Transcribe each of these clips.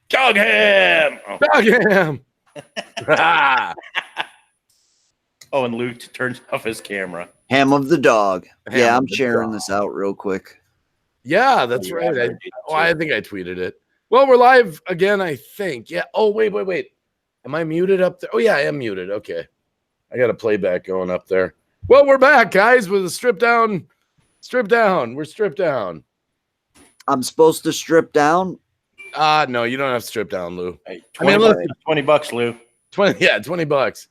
Dog ham. Dog ham. Oh, and Luke turns off his camera. Ham of the dog. Ham yeah, of I'm the sharing dog. this out real quick. Yeah, that's right. I think I tweeted it. Well, we're live again, I think. Yeah. Oh, wait. Am I muted up there? Oh, yeah, I am muted. Okay. I got a playback going up there. Well, we're back, guys, with a strip down. We're stripped down. I'm supposed to strip down? No, you don't have to strip down, Lou. Hey, $20, Lou. 20 bucks.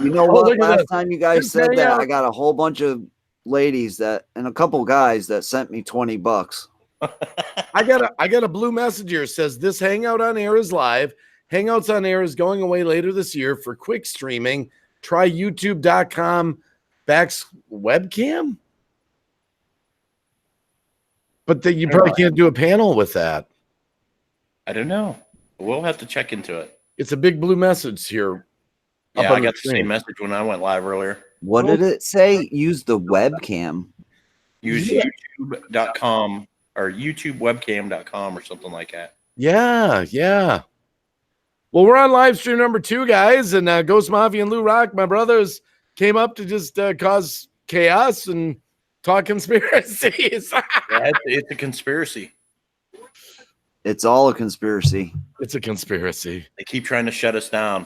You know what? Last time you guys said that, I got a whole bunch of ladies and a couple guys that sent me $20. I got a blue message here. It says this Hangout on Air is live. Hangouts on Air is going away later this year for quick streaming. Try youtube.com/webcam. But you probably can't do a panel with that. I don't know. We'll have to check into it. It's a big blue message here. Yeah, I got the same message when I went live earlier. What did it say? Use the webcam. Use youtube.com or youtubewebcam.com or something like that. Yeah. Well, we're on live stream number 2, guys, and Ghost Mafia and Lou Rock, my brothers, came up to just cause chaos and talk conspiracies. Yeah, it's a conspiracy. It's all a conspiracy. It's a conspiracy. They keep trying to shut us down.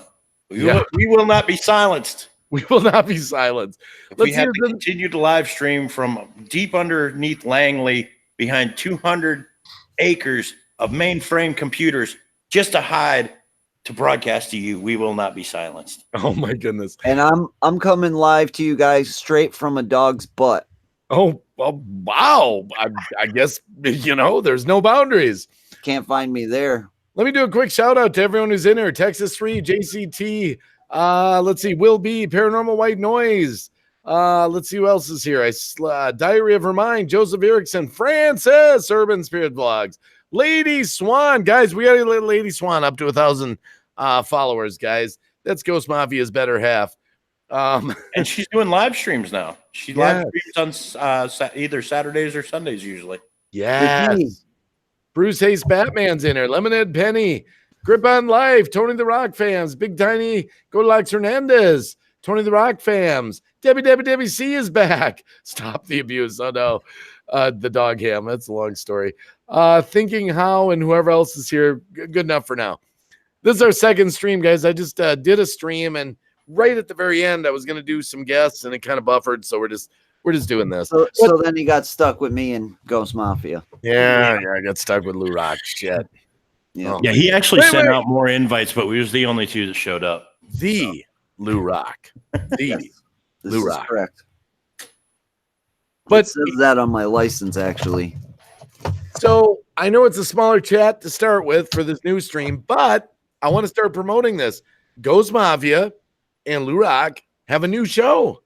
We will not be silenced. We will not be silenced. We have to continue to live stream from deep underneath Langley behind 200 acres of mainframe computers just to hide to broadcast to you. We will not be silenced. Oh my goodness. And I'm coming live to you guys straight from a dog's butt. Oh wow. I guess, there's no boundaries. Can't find me there. Let me do a quick shout out to everyone who's in here. Texas 3, JCT. Let's see. Will be Paranormal White Noise. Let's see who else is here. Diary of Her Mind. Joseph Erickson. Francis. Urban Spirit Vlogs. Lady Swan. Guys, we got to let Lady Swan up to 1,000 followers, guys. That's Ghost Mafia's better half. And she's doing live streams now. She live streams on either Saturdays or Sundays usually. Yes. Bruce Hayes Batman's in here. Lemonade Penny. Grip on Life. Tony the Rock fans. Big Tiny Goldilocks Hernandez. Tony the Rock fams. Debbie C is back. Stop the abuse. Oh no. The dog ham. That's a long story. Thinking How and whoever else is here. Good enough for now. This is our second stream, guys. I just did a stream, and right at the very end, I was going to do some guests, and it kind of buffered. So we're just doing this. So then you got stuck with me and Ghost Mafia. Yeah, I got stuck with Lou Rock. Shit. Yeah. Yeah, he actually sent out more invites, but we was the only 2 that showed up. The Lou Rock. The Lou Rock. Correct. But it says that on my license, actually. So I know it's a smaller chat to start with for this new stream, but I want to start promoting this. Ghost Mafia and Lou Rock have a new show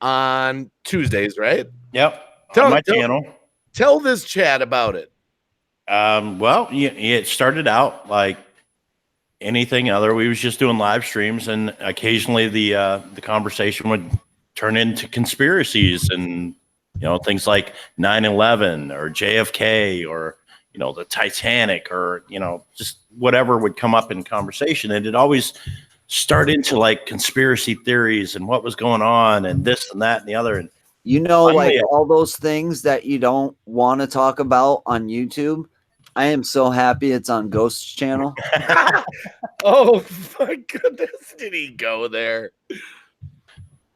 on Tuesdays, right? Yep. On my channel. Tell this chat about it. Well, it started out like anything other. We was just doing live streams, and occasionally the conversation would turn into conspiracies and things like 9/11 or JFK or the Titanic or just whatever would come up in conversation, and it always start into like conspiracy theories and what was going on and this and that and the other. And like all those things that you don't want to talk about on YouTube. I am so happy it's on Ghost's channel. Oh my goodness, did he go there?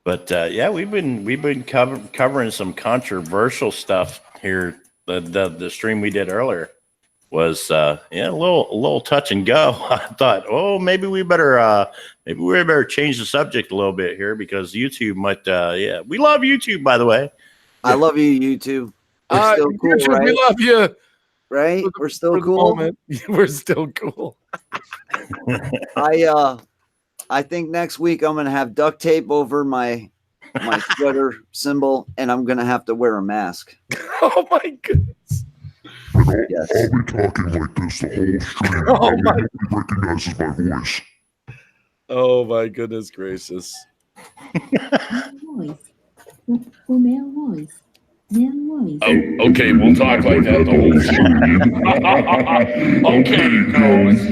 But we've been covering some controversial stuff here. The stream we did earlier was a little touch and go. I thought, maybe we better change the subject a little bit here because YouTube might. We love YouTube, by the way. I love you, YouTube. We're still cool, YouTube, right? We love you. Right? We're still cool. We're still cool. I think next week I'm gonna have duct tape over my sweater symbol, and I'm gonna have to wear a mask. Oh my goodness. Yes. I'll be talking like this the whole stream. Nobody recognizes my voice. Oh my goodness gracious. Voice. O meu voice. Oh, okay, we'll talk like that the whole show. Okay, ghost.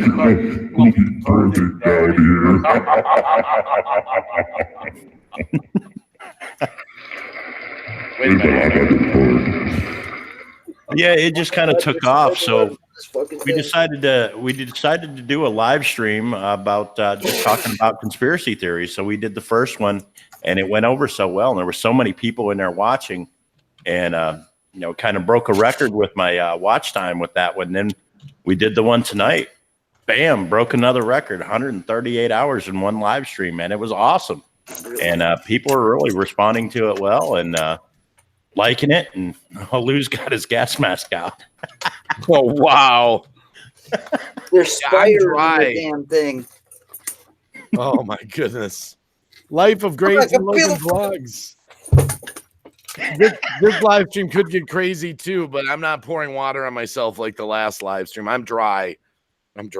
We'll be perfect out here. Wait a minute. Yeah, it just kind of took off. So we decided to do a live stream about just talking about conspiracy theories. So we did the first one, and it went over so well, and there were so many people in there watching, and kind of broke a record with my watch time with that one. Then we did the one tonight. Bam, broke another record, 138 hours in one live stream, man. It was awesome, and people are really responding to it well and liking it. And Lou's got his gas mask out. Oh wow! There's spiders in the damn thing. Oh my goodness! Life of Grace and Logan vlogs. This live stream could get crazy too, but I'm not pouring water on myself like the last live stream. I'm dry. And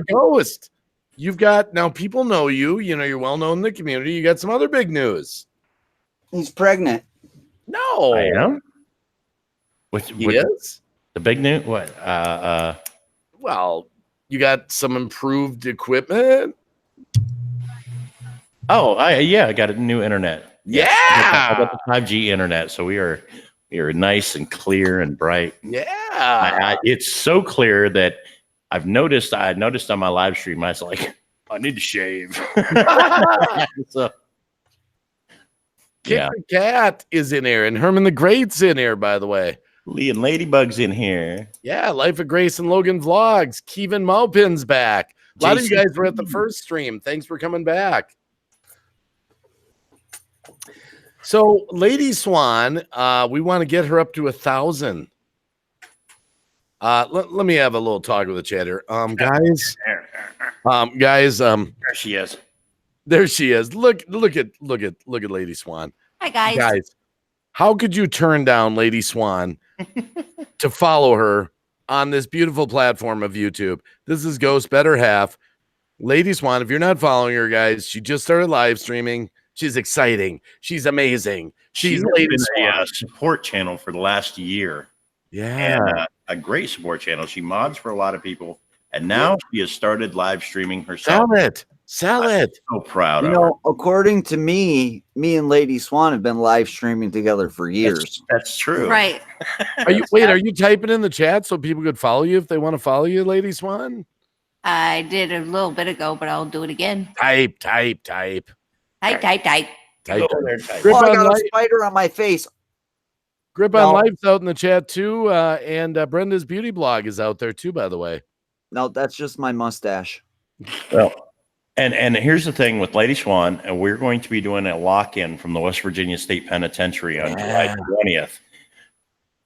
Ghost, you've got now. People know you. You know you're well known in the community. You got some other big news. He's pregnant. No, I am. He is? The big news? What? Well, you got some improved equipment. Oh, I got a new internet. Yeah, I got the 5G internet, so we are nice and clear and bright. Yeah, it's so clear that I noticed on my live stream, I was like, I need to shave. So, Kit the Cat is in here, and Herman the Great's in here, by the way. Lee and Ladybug's in here. Yeah, Life of Grace and Logan vlogs. Kevin Maupin's back. A lot of you guys were at the first stream. Thanks for coming back. So, Lady Swan, we want to get her up to 1,000. Let me have a little talk with the chat here. Guys, there she is. There she is. Look at Lady Swan. Hi guys. Guys, how could you turn down Lady Swan to follow her on this beautiful platform of YouTube? This is Ghost Better Half. Lady Swan, if you're not following her, guys, she just started live streaming. She's exciting. She's amazing. She's Lady Swan. A support channel for the last year. Yeah. And, a great support channel. She mods for a lot of people. And now she has started live streaming herself. Sell it. I'm so proud of her. According to me and Lady Swan have been live streaming together for years. That's true. Right. Are you typing in the chat so people could follow you if they want to follow you, Lady Swan? I did a little bit ago, but I'll do it again. Type. Type. Oh, I got a spider on my face. Grip on Life's out in the chat too, and Brenda's beauty blog is out there too, by the way. No, that's just my mustache. Well, and here's the thing with Lady Swan, and we're going to be doing a lock-in from the West Virginia State Penitentiary on July 20th.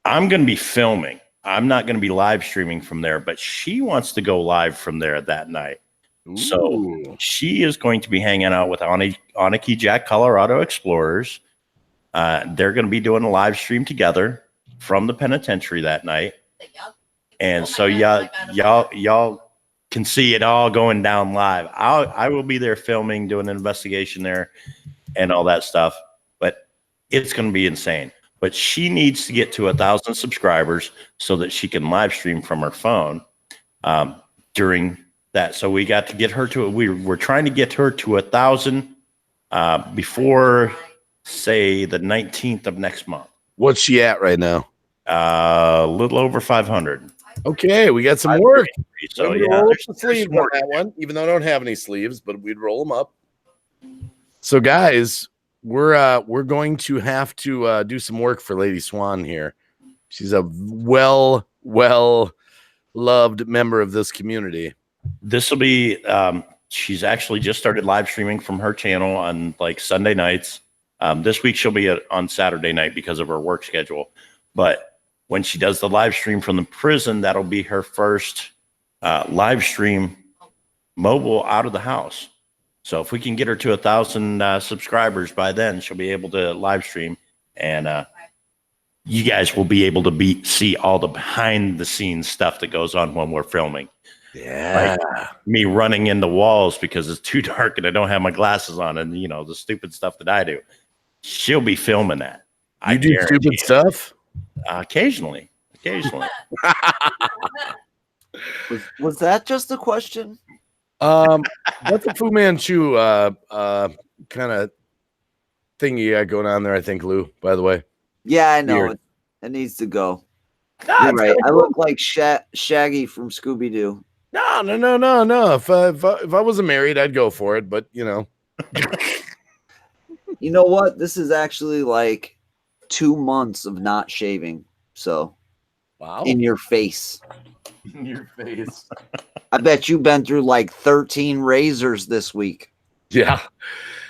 I'm going to be filming. I'm not going to be live streaming from there, but she wants to go live from there that night. Ooh. So she is going to be hanging out with Aniki Jack Colorado Explorers. They're going to be doing a live stream together from the penitentiary that night. And so y'all can see it all going down live. I will be there filming, doing an investigation there and all that stuff, but it's going to be insane. But she needs to get to 1,000 subscribers so that she can live stream from her phone during that. So we got to get her to we're trying to get her to 1,000 before, say, the 19th of next month. What's she at right now? A little over 500. Okay, we got some work. So roll up the sleeves on that one, even though I don't have any sleeves, but we'd roll them up. So, guys, we're going to have to do some work for Lady Swan here. She's a well loved member of this community. This will be. She's actually just started live streaming from her channel on like Sunday nights. This week she'll be on Saturday night because of her work schedule. But when she does the live stream from the prison, that'll be her first live stream mobile out of the house. So if we can get her to 1,000 subscribers by then, she'll be able to live stream, and you guys will be able to see all the behind the scenes stuff that goes on when we're filming. Yeah, like me running into walls because it's too dark and I don't have my glasses on, and the stupid stuff that I do. She'll be filming that. I You do guarantee stupid it. stuff? Occasionally. Was that just a question? That's a Fu Manchu kind of thing you got going on there, I think, Lou, by the way. Yeah, I know. Weird. It needs to go. No, You're it's right. kinda I cool. look like Shaggy from Scooby Doo. No. If I wasn't married, I'd go for it. But you know, You know what? This is actually like 2 months of not shaving. So wow, in your face. in your face. I bet you've been through like 13 razors this week. Yeah.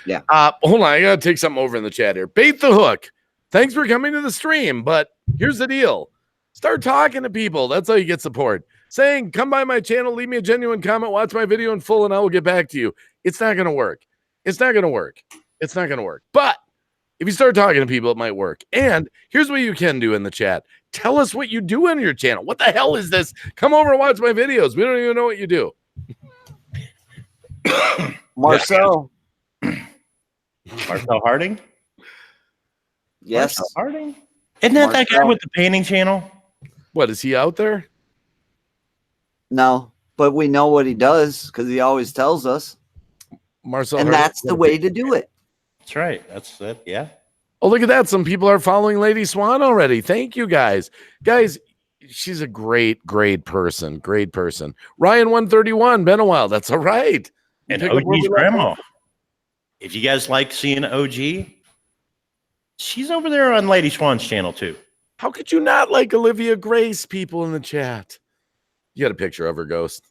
Yeah. Hold on, I gotta take something over in the chat here. Bait the hook. Thanks for coming to the stream, but here's the deal. Start talking to people. That's how you get support. Saying, come by my channel, leave me a genuine comment, watch my video in full, and I will get back to you. It's not gonna work. It's not gonna work. It's not gonna work. But if you start talking to people, it might work. And here's what you can do in the chat. Tell us what you do on your channel. What the hell is this? Come over and watch my videos. We don't even know what you do. Marcel. Marcel Harding? Yes. Marcel Harding? Isn't that that guy Marcel. with the painting channel? What, is he out there? No, but we know what he does because he always tells us. Marcel And Harding? that's the way to do it. That's right. That's it. Yeah. Oh, look at that. Some people are following Lady Swan already. Thank you, guys. Guys, she's a great, great person. Great person. Ryan131, been a while. That's all right. And Pick up where we OG's left grandma. off. If you guys like seeing OG, she's over there on Lady Swan's channel too. How could you not like Olivia Grace, people in the chat? You got a picture of her, Ghost.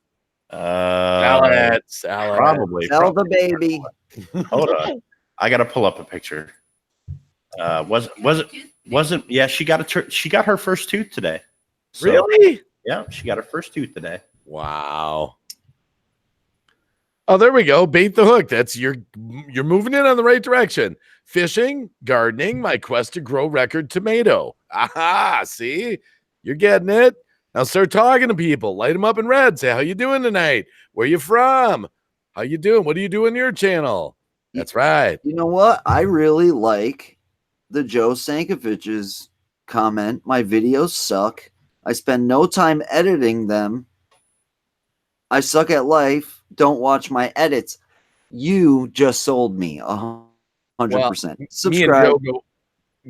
Salad. Probably. Tell the baby. Hold on. I got to pull up a picture. Wasn't yeah, she got her first tooth today. So, Really? Yeah, she got her first tooth today. Wow. Oh, there we go. Bait the hook. That's you're moving in on the right direction. Fishing, gardening, my quest to grow record tomato. Aha, see? You're getting it. Now start talking to people. Light them up in red. Say, how you doing tonight? Where you from? How you doing? What do you do on your channel? That's right. You know what? I really like the Joe Sankovich's comment. My videos suck. I spend no time editing them. I suck at life. Don't watch my edits. You just sold me 100%. Me Subscribe. and Joe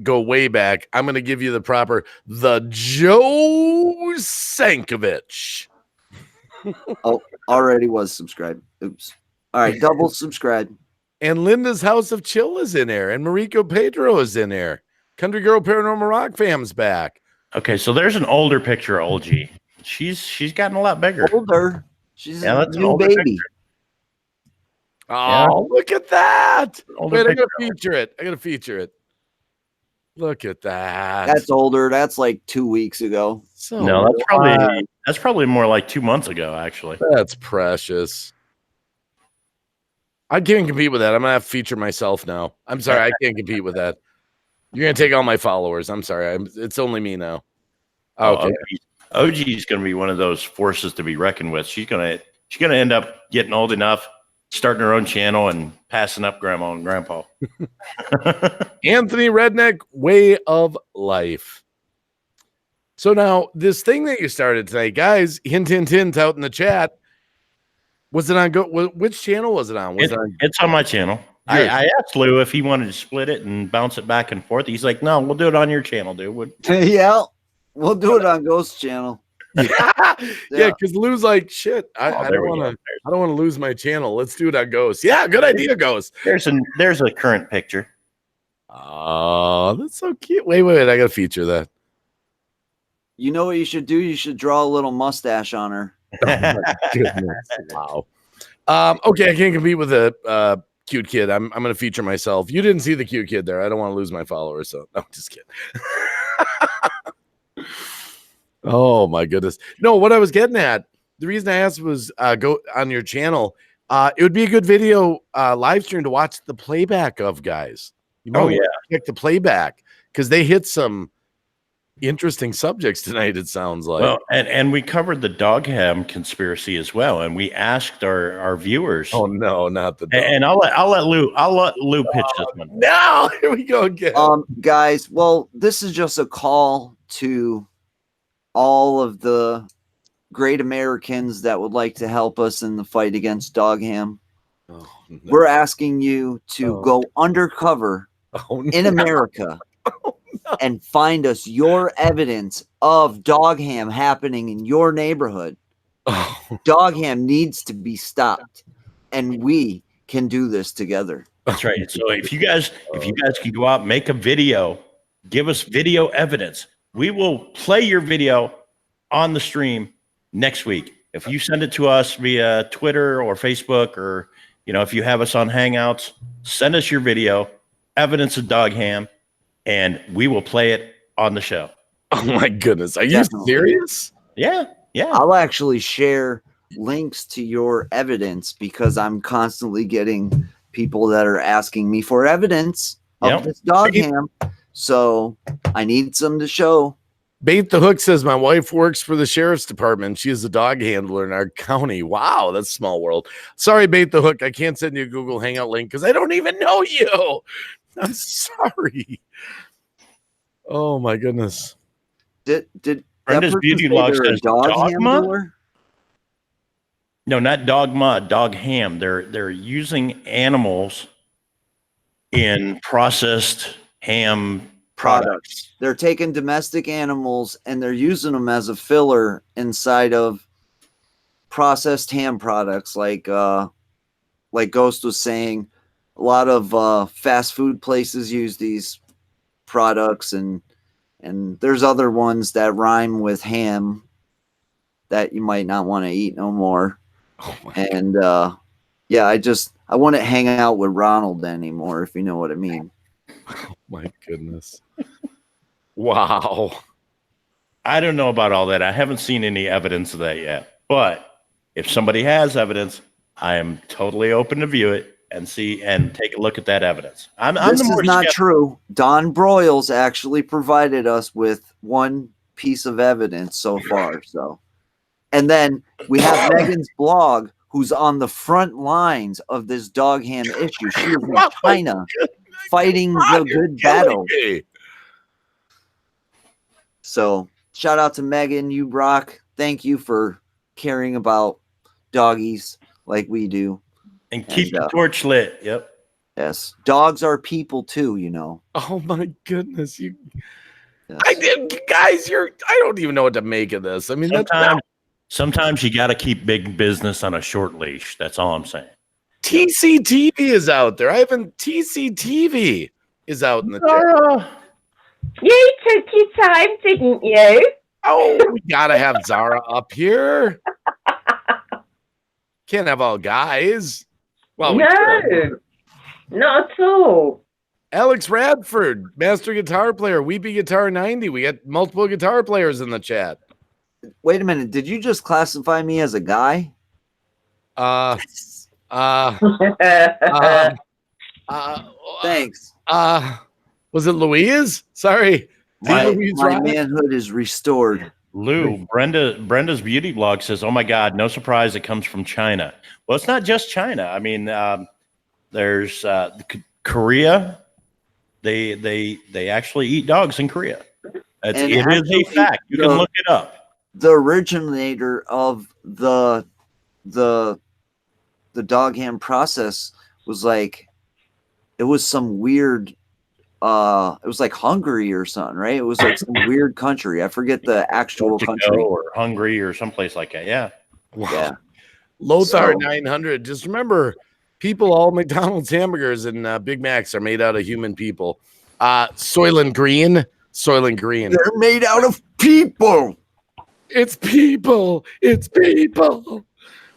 go way back. I'm going to give you the Joe Sankovich. Already was subscribed. Oops. All right, double subscribe. And Linda's House of Chill is in there. And Mariko Pedro is in there. Country Girl Paranormal Rock fam's back. Okay, so there's an older picture of OG. She's gotten a lot bigger. Older. She's Yeah, a that's an new older baby. picture. Oh, look at that. Older Wait, I picture. gotta feature it. Look at that. That's older. That's like 2 weeks ago. so No, that's probably more like 2 months ago, actually. that's precious. I can't compete with that. I'm gonna have to feature myself now. I'm sorry, I can't compete with that. You're gonna take all my followers. I'm sorry. It's only me now. Okay. OG is going to be one of those forces to be reckoned with. She's going to end up getting old enough, starting her own channel, and passing up grandma and grandpa. Anthony Redneck, Way of Life. So now this thing that you started today, guys, hint out in the chat. Was it on which channel was it on? It's on my channel. I asked Lou if he wanted to split it and bounce it back and forth. He's like, no, we'll do it on your channel, dude. Yeah, we'll do it on Ghost Channel. Yeah, because Lou's like, shit, I there don't we want to lose my channel. Let's do it on Ghost. Yeah, good idea, Ghost. There's a current picture. Oh, that's so cute. Wait, I gotta feature that. You know what you should do? You should draw a little mustache on her. Oh my goodness. Wow. Okay, I can't compete with a cute kid. I'm gonna feature myself. You didn't see the cute kid there. I don't want to lose my followers, so no, just kidding. Oh my goodness. No, what I was getting at, the reason I asked was go on your channel. It would be a good video live stream to watch the playback of, guys. You know, check the playback because they hit some interesting subjects tonight, it sounds like. Well, and we covered the dog ham conspiracy as well, and we asked our viewers. Oh no, not the dog. And I'll let Lou pitch this one. No, here we go again. Guys, well, this is just a call to all of the great Americans that would like to help us in the fight against dog ham. Oh, no. We're asking you to go undercover in America and find us your evidence of dog ham happening in your neighborhood. Dog ham needs to be stopped, and we can do this together. That's right. So if you guys can go out, make a video, give us video evidence, we will play your video on the stream next week. If you send it to us via Twitter or Facebook, or if you have us on Hangouts, send us your video, evidence of dog ham, and we will play it on the show. Oh my goodness. Are you serious? Yeah. I'll actually share links to your evidence because I'm constantly getting people that are asking me for evidence of this dog ham. So I need some to show. Bait the Hook says, my wife works for the sheriff's department. She is a dog handler in our county. Wow, that's a small world. Sorry, Bait the Hook. I can't send you a Google Hangout link because I don't even know you. I'm sorry. Oh, my goodness. Did Brenda's Beauty Log says dogma? handler? No, not dogma, dog ham. They're using animals in processed ham products. They're taking domestic animals and they're using them as a filler inside of processed ham products, like Ghost was saying. A lot of fast food places use these products, and there's other ones that rhyme with ham that you might not want to eat no more. And I wouldn't hang out with Ronald anymore, if you know what I mean. Oh my goodness. Wow. I don't know about all that. I haven't seen any evidence of that yet. But if somebody has evidence, I am totally open to view it and see and take a look at that evidence. This is not true. Don Broyles actually provided us with one piece of evidence so far. And then we have Megan's blog, who's on the front lines of this dog ham issue. She is in China fighting the good battle. So shout out to Megan, you rock. Thank you for caring about doggies like we do. And keep the torch lit. Yep. Yes. Dogs are people too, Oh my goodness. Yes. I don't even know what to make of this. I mean, sometimes you got to keep big business on a short leash. That's all I'm saying. TCTV is out there. TCTV is out in the chat. You took your time, didn't you? Oh, we gotta have Zara up here. Can't have all guys. Well, no, not at all. Alex Radford, master guitar player, Weepy Guitar 90. We got multiple guitar players in the chat. Wait a minute. Did you just classify me as a guy? Thanks. Was it Louise? Sorry. My manhood is restored. Lou, Brenda's beauty blog says, "Oh my God, no surprise, it comes from China." Well, it's not just China. I mean, there's Korea. They actually eat dogs in Korea. It is a fact. You can look it up. The originator of the dog ham process was like, it was some weird. It was like Hungary or something, right? It was like some weird country. I forget the actual country. Or Hungary or someplace like that. Yeah. Wow. Yeah. Lothar 900. Just remember, all McDonald's hamburgers and Big Macs are made out of human people. Soylent Green. They're made out of people. It's people. It's people.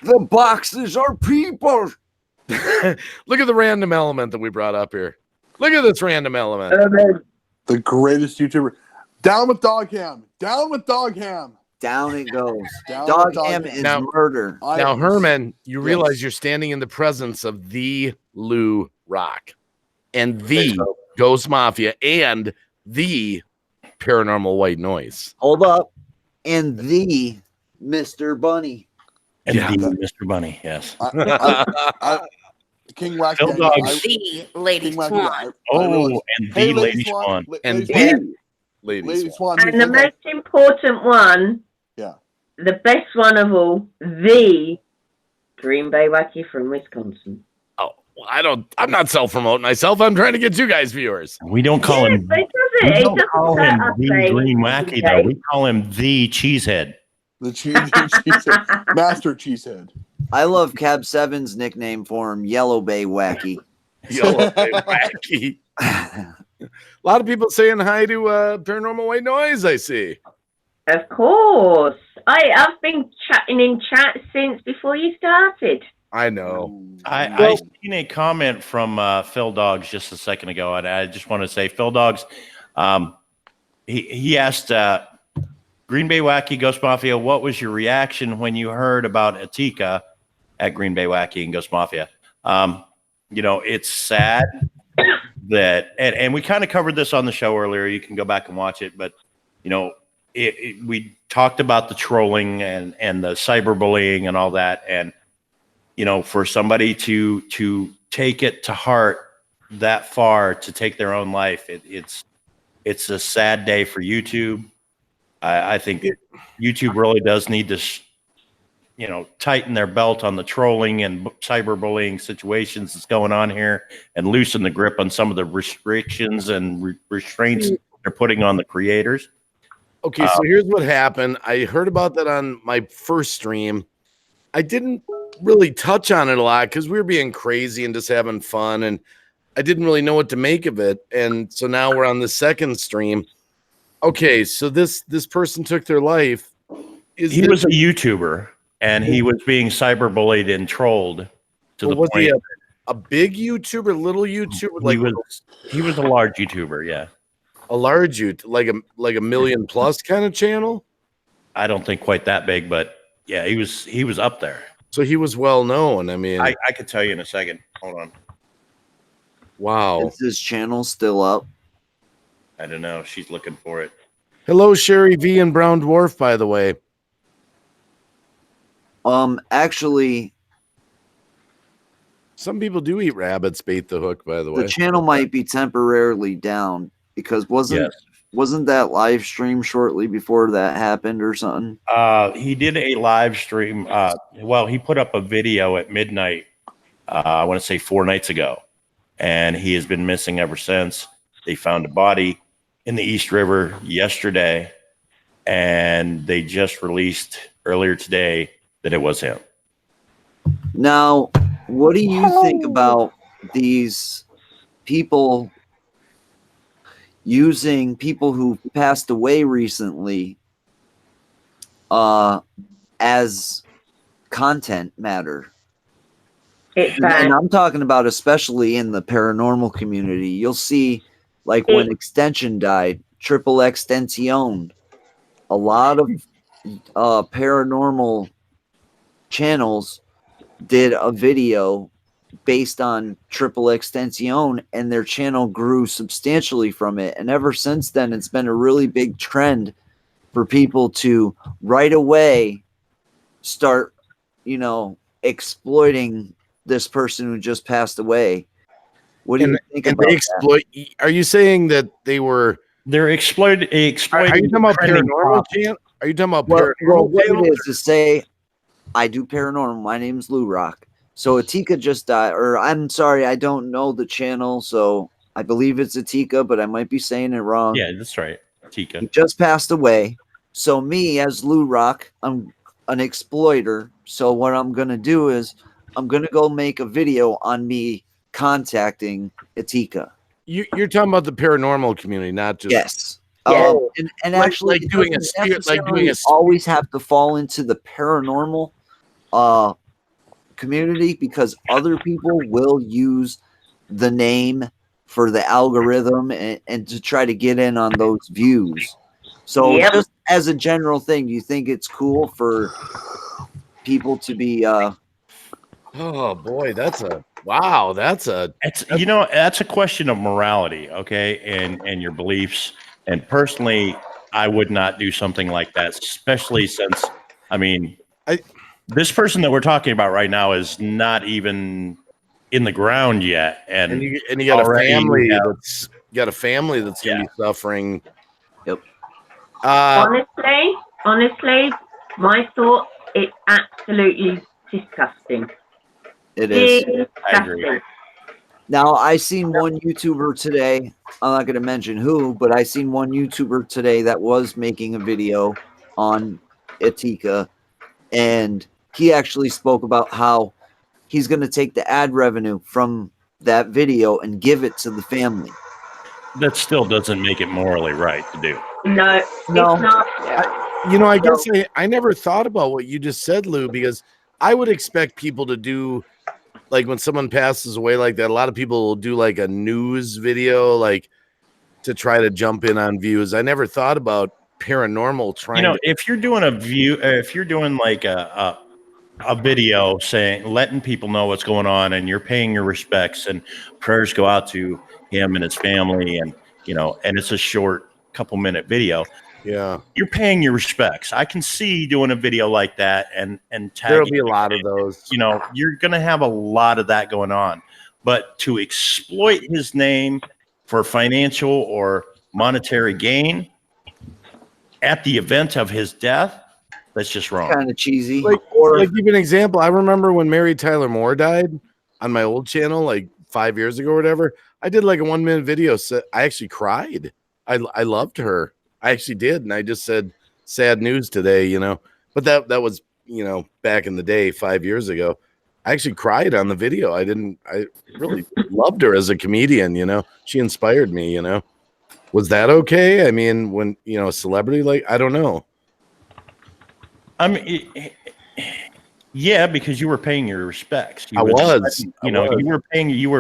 The boxes are people. Look at the random element that we brought up here. Look at this random element. The greatest YouTuber. Down with dog ham. Down with dog ham. Down it goes. Dog ham is murder. Now, Herman, you realize you're standing in the presence of the Lou Rock and the Ghost Mafia and the paranormal white noise. Hold up. And the Mr. Bunny. And Yeah. the Mr. Bunny, yes. King Wacky. Phil Dogs. The Lady King Wacky, Swan. Oh, realize- and Hey, the Lady Swan. And Lady Swan. the Lady Lady Swan. Swan. And the most important one, Yeah. the best one of all, the Green Bay Wacky from Wisconsin. Oh, well, I'm not self-promoting myself. I'm trying to get you guys viewers. We don't call him. But it We doesn't. It don't doesn't call let him us the say Green Wacky though. We call him the Cheesehead. The cheesehead. Master Cheesehead. I love Cab 7's nickname for him, Yellow Bay Wacky. Yellow Bay Wacky. A lot of people saying hi to Paranormal White Noise, I see. Of course. I've been chatting in chat since before you started. I know. I seen a comment from Phil Dogs just a second ago, and I just want to say, Phil Dogs, he asked Green Bay Wacky Ghost Mafia, what was your reaction when you heard about Atika at Green Bay Wacky and Ghost Mafia? It's sad that, and we kind of covered this on the show earlier. You can go back and watch it, but we talked about the trolling and the cyberbullying and all that, and for somebody to take it to heart that far, to take their own life, it's a sad day for YouTube. I think YouTube really does need to, tighten their belt on the trolling and cyberbullying situations that's going on here, and loosen the grip on some of the restrictions and restraints they're putting on the creators. Okay, so here's what happened. I heard about that on my first stream. I didn't really touch on it a lot because we were being crazy and just having fun, and I didn't really know what to make of it. And so now we're on the second stream. Okay, so this person took their life. He was a YouTuber, and he was being cyberbullied and trolled to the was point. He a big YouTuber, little YouTuber? He was a large YouTuber, yeah. A large YouTuber, like a million plus kind of channel? I don't think quite that big, but yeah, he was up there. So he was well known. I mean, I could tell you in a second. Hold on. Wow. Is his channel still up? I don't know. She's looking for it. Hello, Sherry V and Brown Dwarf, by the way. Actually, some people do eat rabbits, bait the hook, by the way. the channel might be temporarily down because wasn't that live stream shortly before that happened or something? He did a live stream. He put up a video at midnight. I want to say 4 nights ago, and he has been missing ever since. They found a body in the East River yesterday, and they just released earlier today that it was him. Now, what do you think about these people using people who passed away recently as content matter? It's And bad. I'm talking about especially in the paranormal community. You'll see, like when Extension died, Triple Extension, a lot of paranormal channels did a video based on Triple Extension, and their channel grew substantially from it. And ever since then, it's been a really big trend for people to right away start, exploiting this person who just passed away. What do you think about that? Are you saying that they're exploiting? Are you talking about paranormal channel? Are you talking about paranormal? What it is to say, I do paranormal. My name's Lou Rock. So Atika just died, or I'm sorry, I don't know the channel, so I believe it's Atika, but I might be saying it wrong. Yeah, that's right. Atika. He just passed away. So me as Lou Rock, I'm an exploiter. So what I'm gonna do is I'm gonna go make a video on me contacting Atika. You're talking about the paranormal community, not just yes. Yeah. And actually, like doing a spirit, like doing a always have to fall into the paranormal community, because other people will use the name for the algorithm and to try to get in on those views. So just as a general thing, do you think it's cool for people to be oh boy, that's a question of morality, okay, and your beliefs. And personally, I would not do something like that, especially since, I mean, this person that we're talking about right now is not even in the ground yet, and you got a family that's gonna be suffering. Yep. Honestly, my thought, it's absolutely disgusting. It is. I agree. Now, I seen one YouTuber today. I'm not going to mention who, but I seen one YouTuber today that was making a video on Etika, and he actually spoke about how he's going to take the ad revenue from that video and give it to the family. That still doesn't make it morally right to do. No, it's not. I guess I never thought about what you just said, Lou, because I would expect people to do, like, when someone passes away like that, a lot of people will do like a news video, like, to try to jump in on views. I never thought about paranormal trying if you're doing if you're doing like a video saying, letting people know what's going on, and you're paying your respects, and prayers go out to him and his family, and and it's a short couple-minute video. Yeah, you're paying your respects. I can see doing a video like that and tagging. There'll be a lot of those. You're going to have a lot of that going on. But to exploit his name for financial or monetary gain at the event of his death, that's just wrong. Kind of cheesy. Like give an example. I remember when Mary Tyler Moore died on my old channel, like 5 years ago or whatever. I did like a 1-minute video. I actually cried. I loved her. I actually did, and I just said sad news today, But that was, back in the day, 5 years ago. I actually cried on the video. I really loved her as a comedian, She inspired me, Was that okay? I mean, when, a celebrity, like, I don't know. I mean, yeah, because you were paying your respects. You were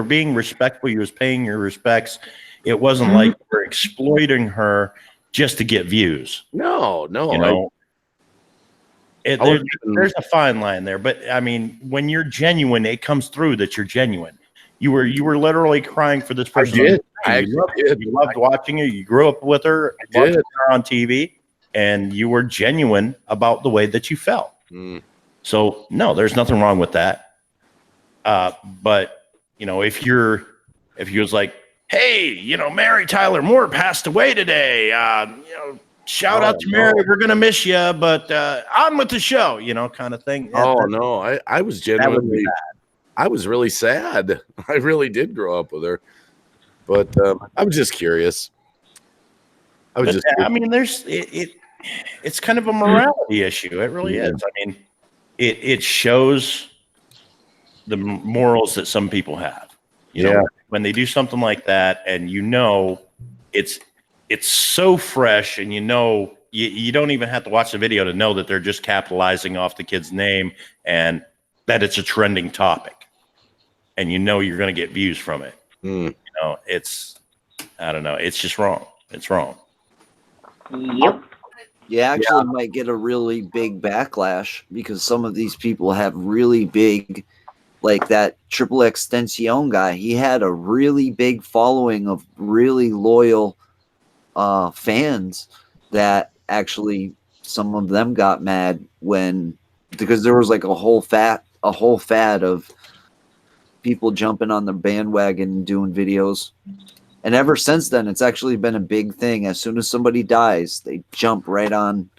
being respectful. You was paying your respects. It wasn't like you were exploiting her just to get views. No. There's a fine line there, but I mean, when you're genuine, it comes through that you're genuine. You were literally crying for this person. You loved watching her. You grew up with her. Loved her on TV, and you were genuine about the way that you felt. So no, there's nothing wrong with that. But if you was like, hey, Mary Tyler Moore passed away today. Shout out to Mary. We're going to miss you, but on with the show, kind of thing. No, I was genuinely, I was really sad. I really did grow up with her, but I was just curious. I mean, it's kind of a morality issue. It really is. I mean, it shows the morals that some people have. When they do something like that, and it's so fresh, and you don't even have to watch the video to know that they're just capitalizing off the kid's name and that it's a trending topic, and you're going to get views from it. I don't know. It's just wrong. It's wrong. Yep. You actually might get a really big backlash because some of these people have really big, like that Triple Extension guy. He had a really big following of really loyal fans that actually some of them got mad because there was like a whole fad of people jumping on the bandwagon and doing videos. And ever since then, it's actually been a big thing. As soon as somebody dies, they jump right on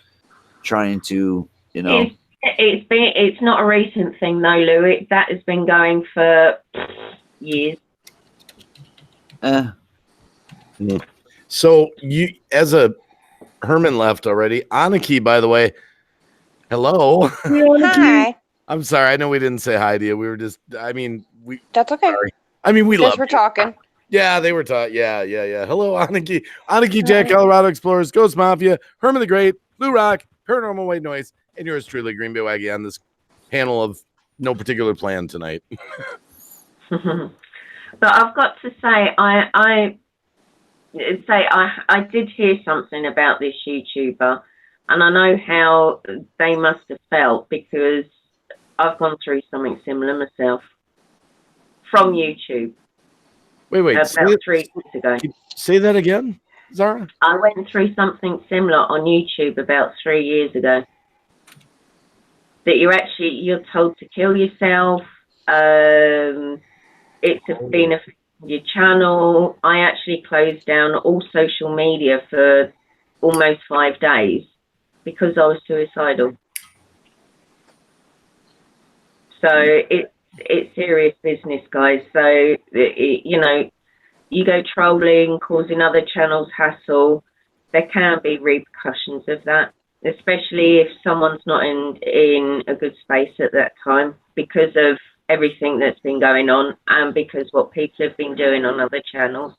trying to, It's not a recent thing though, Lou. That has been going for years. So Herman left already. Aniki, by the way, hello. Hi. I'm sorry. I know we didn't say hi to you. We were just, That's okay. Sorry. I mean, we love. We're talking. Yeah, they were taught. Yeah. Hello, Aniki. Aniki, Jack, Colorado Explorers, Ghost Mafia, Herman the Great, Blue Rock, Paranormal White Noise, and yours truly, Green Bay Waggy, on this panel of no particular plan tonight. But I've got to say, I did hear something about this YouTuber, and I know how they must have felt because I've gone through something similar myself from YouTube. Wait. About 3 weeks ago. Say that again. Zara? I went through something similar on YouTube about 3 years ago. That you're told to kill yourself. It's been affecting your channel. I actually closed down all social media for almost 5 days because I was suicidal. So it's serious business, guys. So you know, you go trolling, causing other channels hassle. There can be repercussions of that, especially if someone's not in a good space at that time because of everything that's been going on and because what people have been doing on other channels.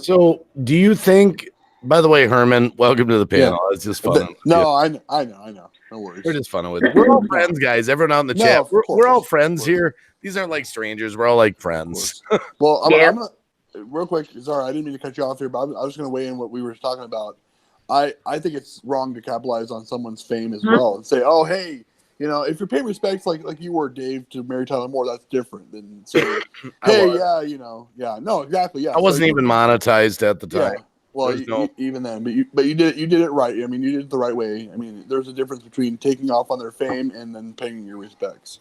So do you think, by the way, Herman, welcome to the panel. It's just fun. No, I know. No worries. We're just fun with it. We're all friends, guys. Everyone out in the chat. We're all friends here. These aren't like strangers. We're all like friends. Well, I'm gonna, real quick, sorry, I didn't mean to cut you off here, but I was going to weigh in what we were talking about. I think it's wrong to capitalize on someone's fame as well and say, oh, hey, you know, if you're paying respects like you were, Dave, to Mary Tyler Moore, that's different than saying, hey, yeah, you know, yeah, no, exactly, yeah. I wasn't even monetized at the time. Yeah. Well, even then, but you did it right. I mean, you did it the right way. I mean, there's a difference between taking off on their fame and then paying your respects.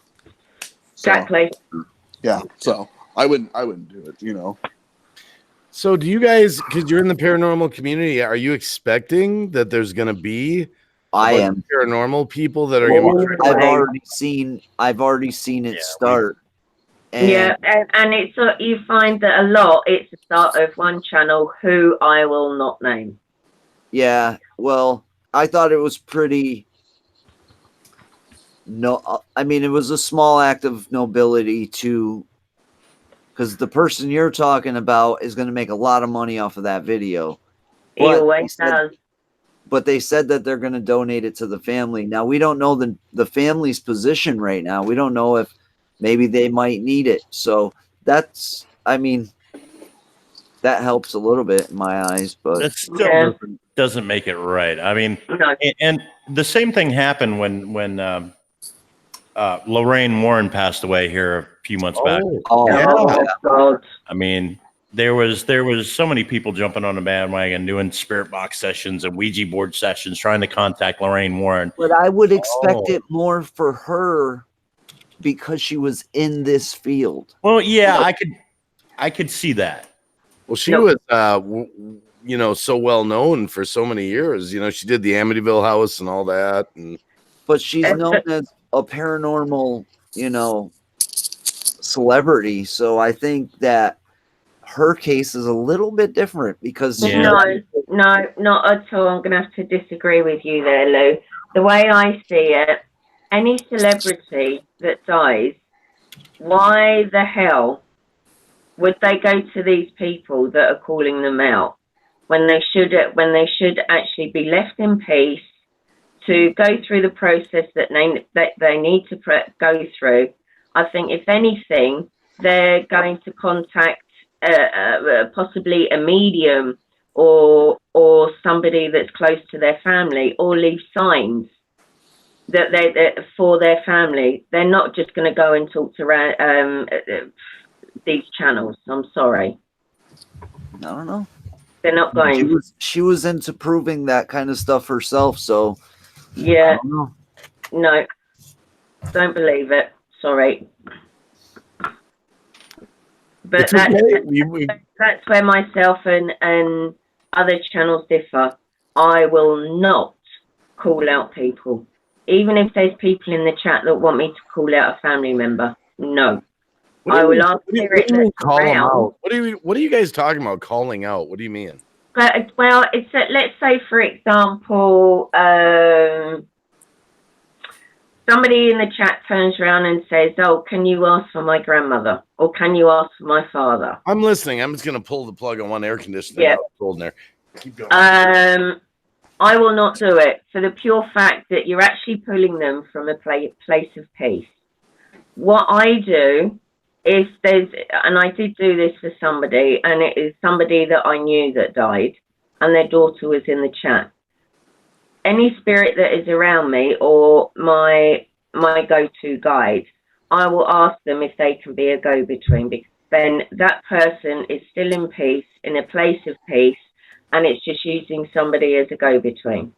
Exactly. Yeah. So I wouldn't do it. You know. So do you guys? Because you're in the paranormal community, are you expecting that there's going to be? I am paranormal people that are going to. I've already seen it start. And it's you find that a lot. It's the start of one channel who I will not name. Yeah, well, I thought it was pretty. No, I mean it was a small act of nobility to, because the person you're talking about is going to make a lot of money off of that video. He always does. But they said that they're going to donate it to the family. Now we don't know the family's position right now. We don't know if maybe they might need it. So that's, I mean, that helps a little bit in my eyes, but that still doesn't make it right. I mean, and the same thing happened when Lorraine Warren passed away here a few months back. God. I mean, there was so many people jumping on the bandwagon, doing spirit box sessions and Ouija board sessions, trying to contact Lorraine Warren. But I would expect it more for her because she was in this field. Well, yeah, I could see that. Well, she was, you know, so well known for so many years. You know, she did the Amityville House and all that. But she's known as a paranormal, you know, celebrity. So I think that her case is a little bit different because no, not at all. I'm going to have to disagree with you there, Lou. The way I see it, any celebrity that dies, why the hell would they go to these people that are calling them out when they should actually be left in peace to go through the process that they need to go through? I think if anything, they're going to contact possibly a medium or somebody that's close to their family, or leave signs that they for their family. They're not just going to go and talk to these channels. I'm sorry. I don't know. They're not going. She was into proving that kind of stuff herself. So yeah, no, don't believe it. Sorry. But that's where myself and other channels differ. I will not call out people, even if there's people in the chat that want me to call out a family member. No, I will ask spirit that's around. What are you guys talking about? Calling out? What do you mean? Well, it's let's say, for example, somebody in the chat turns around and says, "Oh, can you ask for my grandmother, or can you ask for my father?" I'm listening. I'm just going to pull the plug on one air conditioner. Yeah. Cold in there. Keep going. I will not do it for the pure fact that you're actually pulling them from a place of peace. What I do, if there's, and I did do this for somebody, and it is somebody that I knew that died, and their daughter was in the chat. Any spirit that is around me or my go-to guide, I will ask them if they can be a go-between, because then that person is still in peace, in a place of peace, and it's just using somebody as a go-between.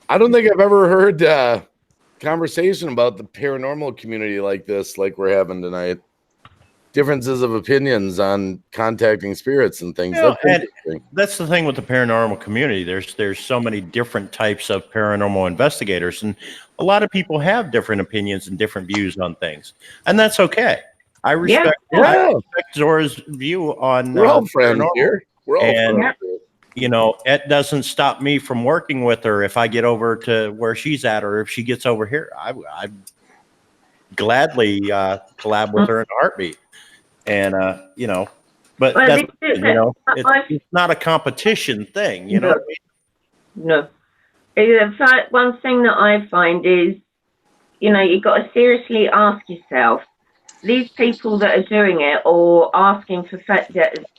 I don't think I've ever heard conversation about the paranormal community like this, like we're having tonight. Differences of opinions on contacting spirits and things. You know, That's and that's the thing with the paranormal community. There's so many different types of paranormal investigators, and a lot of people have different opinions and different views on things, and that's okay. I respect Zora's view on. We're all friends paranormal. here. We're all friends. You know, it doesn't stop me from working with her if I get over to where she's at, or if she gets over here. I gladly collab with her in a heartbeat. And you know, but that's, you know, it's not a competition thing, you know. No. In fact, one thing that I find is, you know, you've got to seriously ask yourself, these people that are doing it or asking for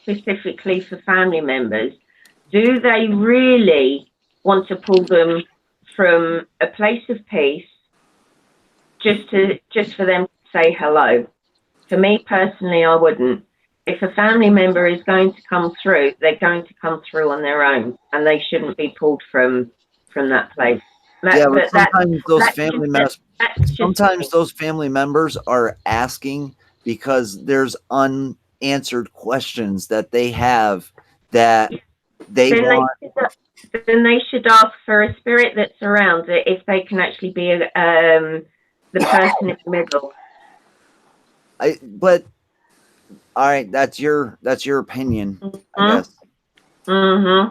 specifically for family members, do they really want to pull them from a place of peace just for them to say hello? For me personally, I wouldn't. If a family member is going to come through, they're going to come through on their own, and they shouldn't be pulled from that place. But sometimes those family members are asking because there's unanswered questions that they have that they want. Then they should ask for a spirit that's around it if they can actually be the person in the middle. But all right, that's your opinion, I guess. Mm-hmm.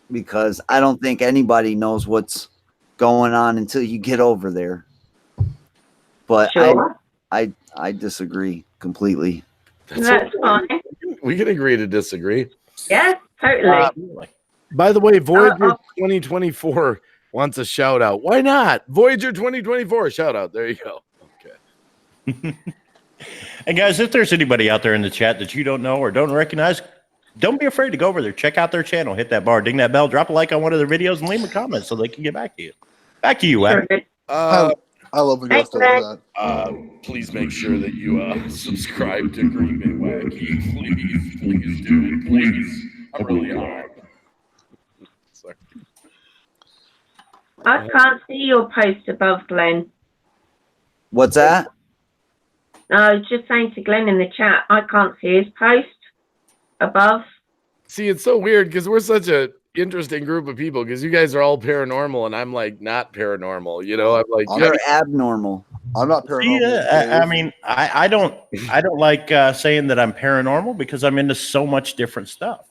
Because I don't think anybody knows what's going on until you get over there. But sure. I disagree completely. That's fine. We can agree to disagree. Yeah, totally. By the way, Voyager 2024 wants a shout out. Why not? Voyager 2024 shout out. There you go. And guys, if there's anybody out there in the chat that you don't know or don't recognize, don't be afraid to go over there. Check out their channel. Hit that bar, ding that bell, drop a like on one of their videos, and leave a comment so they can get back to you. Back to you, Web. I love when guys do that. Please make sure that you subscribe to Green Bay Wacky. Please do it. Please. I'm really hard. Sorry. I can't see your post above, Glenn. What's that? No, I was just saying to Glenn in the chat, I can't see his post above. See, it's so weird because we're such a interesting group of people because you guys are all paranormal and I'm like not paranormal. You know, I'm like you're abnormal. I'm not paranormal. Yeah, I mean, I don't like saying that I'm paranormal because I'm into so much different stuff.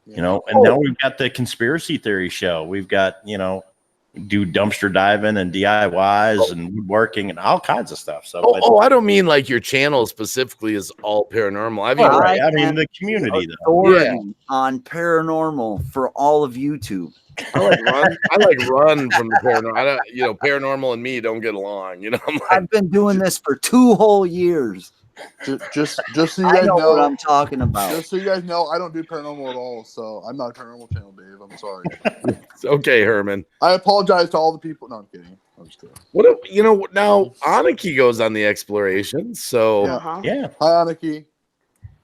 You know, and now we've got the conspiracy theory show. We've got, you know, do dumpster diving and DIYs and woodworking and all kinds of stuff. So, I don't mean like your channel specifically is all paranormal. I mean the community on paranormal for all of YouTube. I like run from the paranormal. Paranormal and me don't get along. You know, I've been doing this for 2 whole years. Just so you guys know what I'm talking about. Just so you guys know, I don't do paranormal at all. So I'm not a paranormal channel, Dave. I'm sorry. It's okay, Herman. I apologize to all the people. No, I'm kidding. I'm just kidding. What if, now Aniki goes on the exploration. So yeah. Hi, Aniki.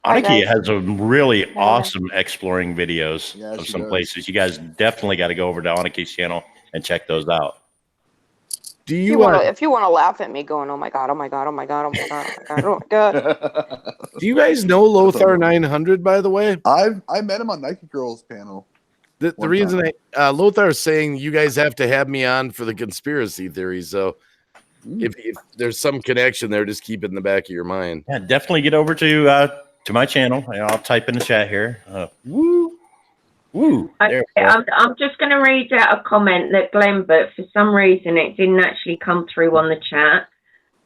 Aniki has a really awesome exploring videos of some does. places. You guys definitely got to go over to Aniki's channel and check those out. Do you if you want to laugh at me going, oh my god, oh my god, oh my god, oh my god, oh my god, oh my god. Do you guys know Lothar 900, by the way? I met him on Nike Girls panel. The reason Lothar is saying you guys have to have me on for the conspiracy theory. So if there's some connection there, just keep it in the back of your mind. Yeah, definitely get over to my channel. I'll type in the chat here. Woo. Okay, I'm just going to read out a comment that Glenn, but for some reason it didn't actually come through on the chat.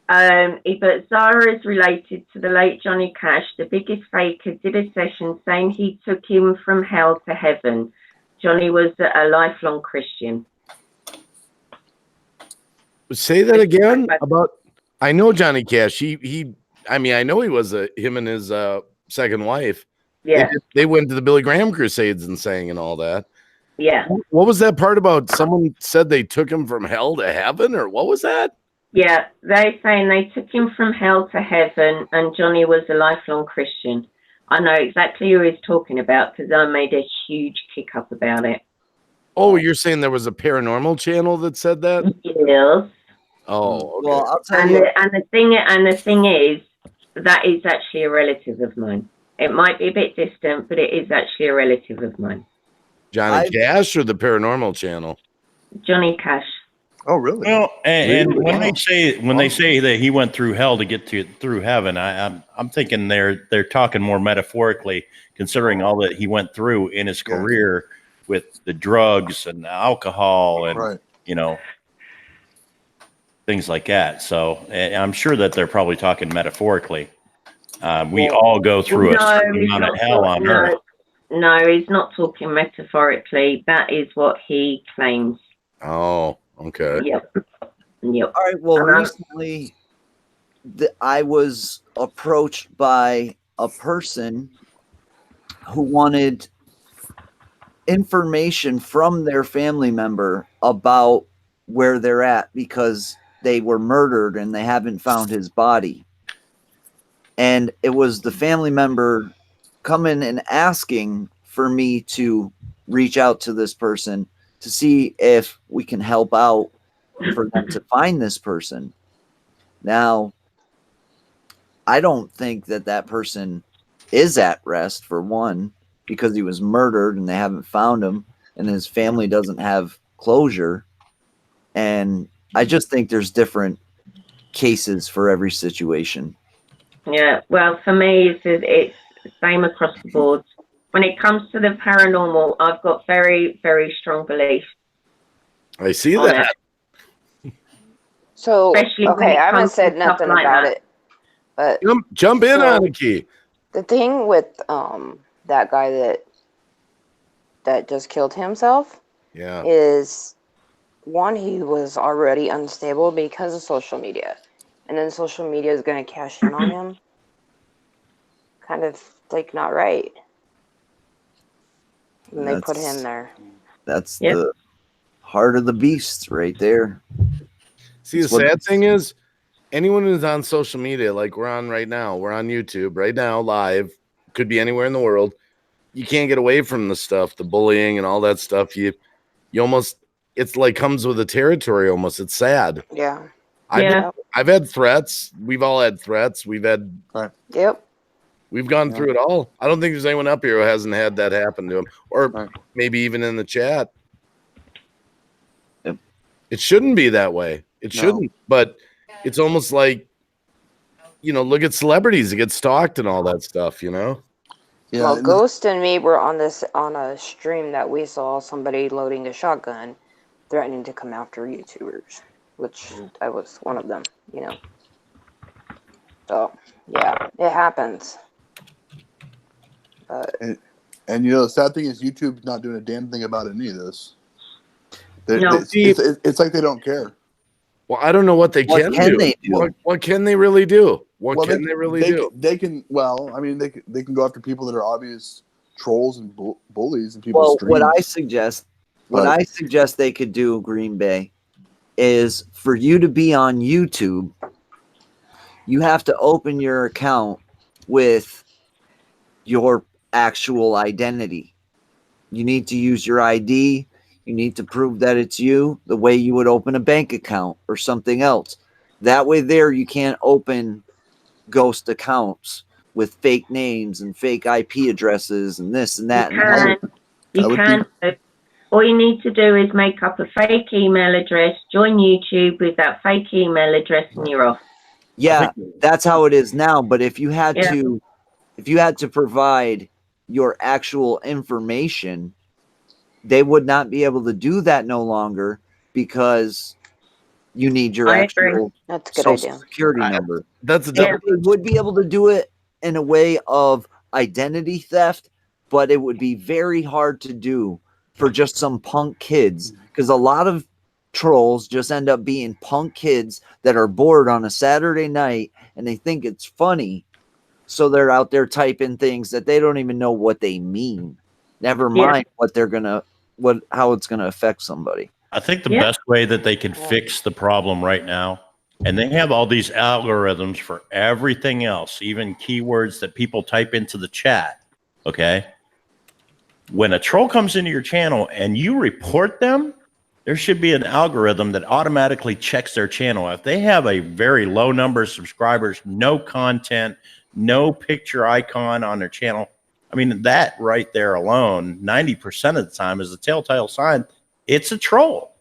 But Zara is related to the late Johnny Cash. The biggest faker did a session saying he took him from hell to heaven. Johnny was a lifelong Christian. Say that again about. I know Johnny Cash. I know he was him and his second wife. Yeah, they went to the Billy Graham Crusades and sang and all that. Yeah. What was that part about? Someone said they took him from hell to heaven, or what was that? Yeah, they're saying they took him from hell to heaven, and Johnny was a lifelong Christian. I know exactly who he's talking about because I made a huge kick up about it. Oh, you're saying there was a paranormal channel that said that? Yes. Oh, okay. Well, I'll tell And you. the thing is, that is actually a relative of mine. It might be a bit distant, but it is actually a relative of mine. Johnny Cash or the paranormal channel? Johnny Cash. Oh, really? Well, and Really? when Wow. they say that he went through hell to get through heaven, I'm thinking they're talking more metaphorically, considering all that he went through in his Yeah. career with the drugs and the alcohol and Right. you know things like that. So I'm sure that they're probably talking metaphorically. We all go through a certain he's amount of not hell on earth. No, he's not talking metaphorically. That is what he claims. Oh, okay. Yep. All right. Well, recently, I was approached by a person who wanted information from their family member about where they're at because they were murdered and they haven't found his body. And it was the family member coming and asking for me to reach out to this person to see if we can help out for them to find this person. Now, I don't think that person is at rest, for one, because he was murdered and they haven't found him and his family doesn't have closure. And I just think there's different cases for every situation. Yeah, well, for me, it's the same across the board. When it comes to the paranormal, I've got very, very strong beliefs. I see on that. it. So, Especially when okay, it I haven't comes to said stuff nothing like about that. it, but Jump in So- on it, Key. the thing with that guy that just killed himself Yeah. is, one, he was already unstable because of social media, and then social media is going to cash in on him. Kind of like not right. And they put him there. That's Yep. the heart of the beast right there. See, the It's what- sad thing is, anyone who's on social media, like we're on right now, we're on YouTube right now, live, could be anywhere in the world. You can't get away from the stuff, the bullying and all that stuff. You almost, it's like comes with the territory almost. It's sad. Yeah. I've had threats. We've all had threats. Yep. We've gone through it all. I don't think there's anyone up here who hasn't had that happen to him, or Right. maybe even in the chat. Yep. It shouldn't be that way. It No. shouldn't, but it's almost like, look at celebrities that get stalked and all that stuff, Yeah. Well, and Ghost and me were on a stream that we saw somebody loading a shotgun, threatening to come after YouTubers, which I was one of them. So yeah, it happens. But And the sad thing is, YouTube's not doing a damn thing about any of this. No. It's like they don't care. Well, I don't know what they What can can do. they do? What can they really do? What Well, can they really do? They can. Well, I mean, they can go after people that are obvious trolls and bullies and people. Well, what I suggest they could do, Green Bay, is for you to be on YouTube, you have to open your account with your actual identity. You need to use your ID. You need to prove that it's you the way you would open a bank account or something else. That way there you can't open ghost accounts with fake names and fake IP addresses and this and that. You can. All you need to do is make up a fake email address, join YouTube with that fake email address, and you're off. Yeah, that's how it is now. But if you had to provide your actual information, they would not be able to do that no longer because you need your actual that's a good social idea. security number. That's a They double. would be able to do it in a way of identity theft, but it would be very hard to do for just some punk kids because a lot of trolls just end up being punk kids that are bored on a Saturday night and they think it's funny. So they're out there typing things that they don't even know what they mean. Never mind how it's gonna affect somebody. I think the best way that they can fix the problem right now And they have all these algorithms for everything else, even keywords that people type into the chat. Okay. When a troll comes into your channel and you report them, there should be an algorithm that automatically checks their channel. If they have a very low number of subscribers, no content, no picture icon on their channel, I mean, that right there alone, 90% of the time is a telltale sign it's a troll.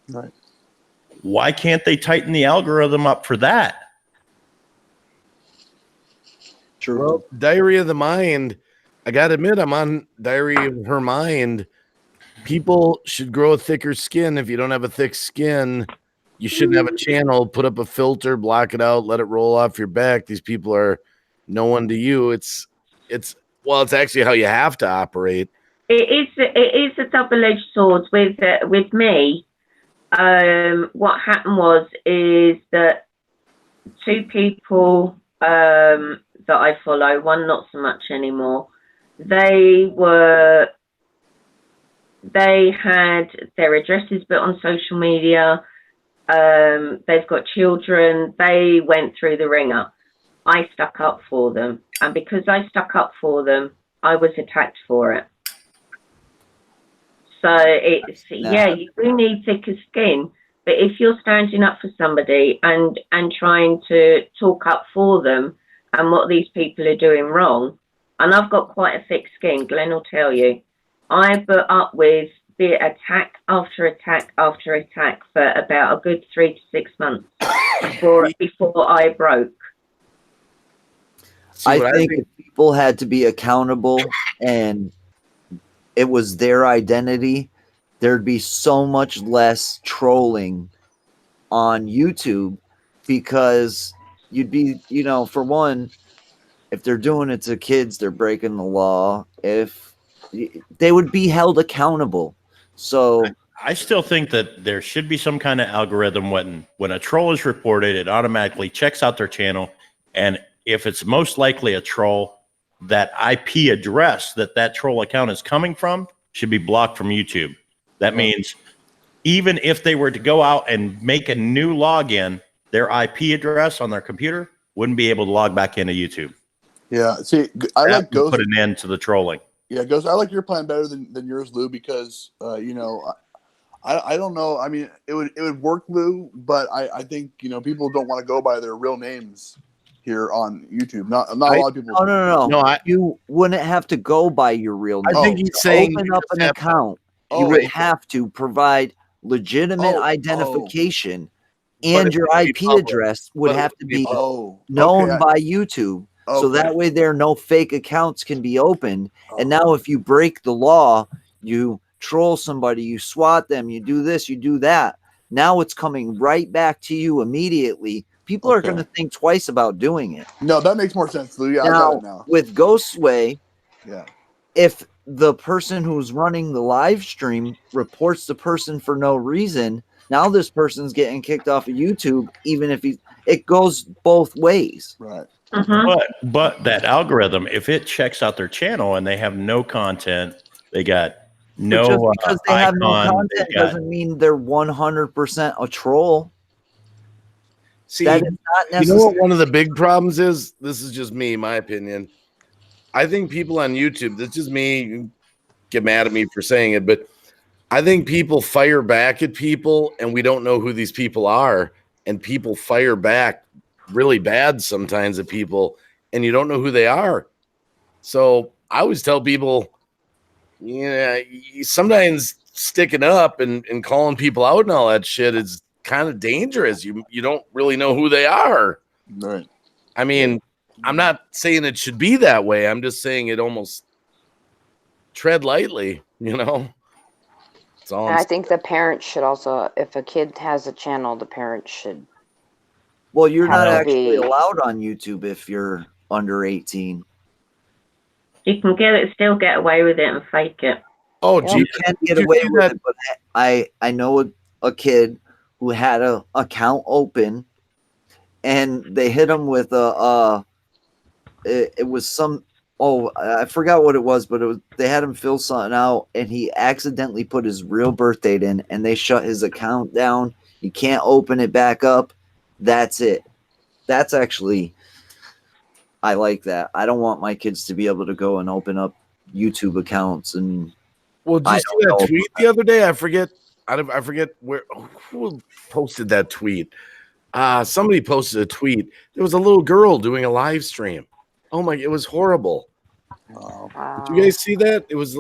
Right. Why can't they tighten the algorithm up for that? True. Well, Diary of the Mind, I got to admit, I'm on Diary of Her Mind. People should grow a thicker skin. If you don't have a thick skin, you shouldn't have a channel. Put up a filter, block it out, let it roll off your back. These people are no one to you. It's actually how you have to operate. It is a double-edged sword with me. What happened is that two people that I follow, one not so much anymore, they had their addresses put on social media. They've got children. They went through the ringer. I stuck up for them. And because I stuck up for them, I was attacked for it. So you do need thicker skin. But if you're standing up for somebody and trying to talk up for them and what these people are doing wrong, and I've got quite a thick skin, Glenn will tell you, I put up with the attack after attack after attack for about a good 3 to 6 months before I broke. I think if people had to be accountable and it was their identity, there'd be so much less trolling on YouTube, because you'd be, for one, if they're doing it to kids, they're breaking the law. If they would be held accountable. So I still think that there should be some kind of algorithm when a troll is reported, it automatically checks out their channel. And if it's most likely a troll, that IP address that troll account is coming from should be blocked from YouTube. That means even if they were to go out and make a new login, their IP address on their computer wouldn't be able to log back into YouTube. Yeah. See, I like Ghost. Put an end to the trolling. Yeah, Ghost. I like your plan better than yours, Lou, because I don't know. I mean, it would work, Lou, but I think people don't want to go by their real names here on YouTube. Not a lot of people. No. You wouldn't have to go by your real name. I think he's saying open up an account. You would have to provide legitimate identification, and your IP address would have to be known by YouTube. So that way there no fake accounts can be opened. And now if you break the law, you troll somebody, you swat them, you do this, you do that. Now it's coming right back to you immediately. People are going to think twice about doing it. No, that makes more sense, Lou. Yeah, I got it now. With Ghostway, if the person who's running the live stream reports the person for no reason, now this person's getting kicked off of YouTube, even if it goes both ways. Right. But that algorithm, if it checks out their channel and they have no content, they got no just because they have no content doesn't mean they're 100% a troll. See, that is not necessary. You know what one of the big problems is? This is just me, my opinion. I think people on YouTube, that's just me, you get mad at me for saying it, but I think people fire back at people and we don't know who these people are, and people fire back really bad sometimes at people and you don't know who they are. So I always tell people, sometimes sticking up and calling people out and all that shit is kind of dangerous. You don't really know who they are. Right. I mean, I'm not saying it should be that way. I'm just saying it almost tread lightly, That's all. I think the parents should also, if a kid has a channel, the parents should. Well, you're not actually allowed on YouTube if you're under 18. You can still get away with it and fake it. Oh, you can get away with it, but I know a kid who had an account open, and they hit him with it was some, I forgot what it was, but they had him fill something out, and he accidentally put his real birth date in, and they shut his account down. He can't open it back up. That's it. That's actually, I like that. I don't want my kids to be able to go and open up YouTube accounts and. Well, did you see that tweet the other day? I forget where who posted that tweet. Somebody posted a tweet. There was a little girl doing a live stream. Oh my! It was horrible. Wow. Did you guys see that? It was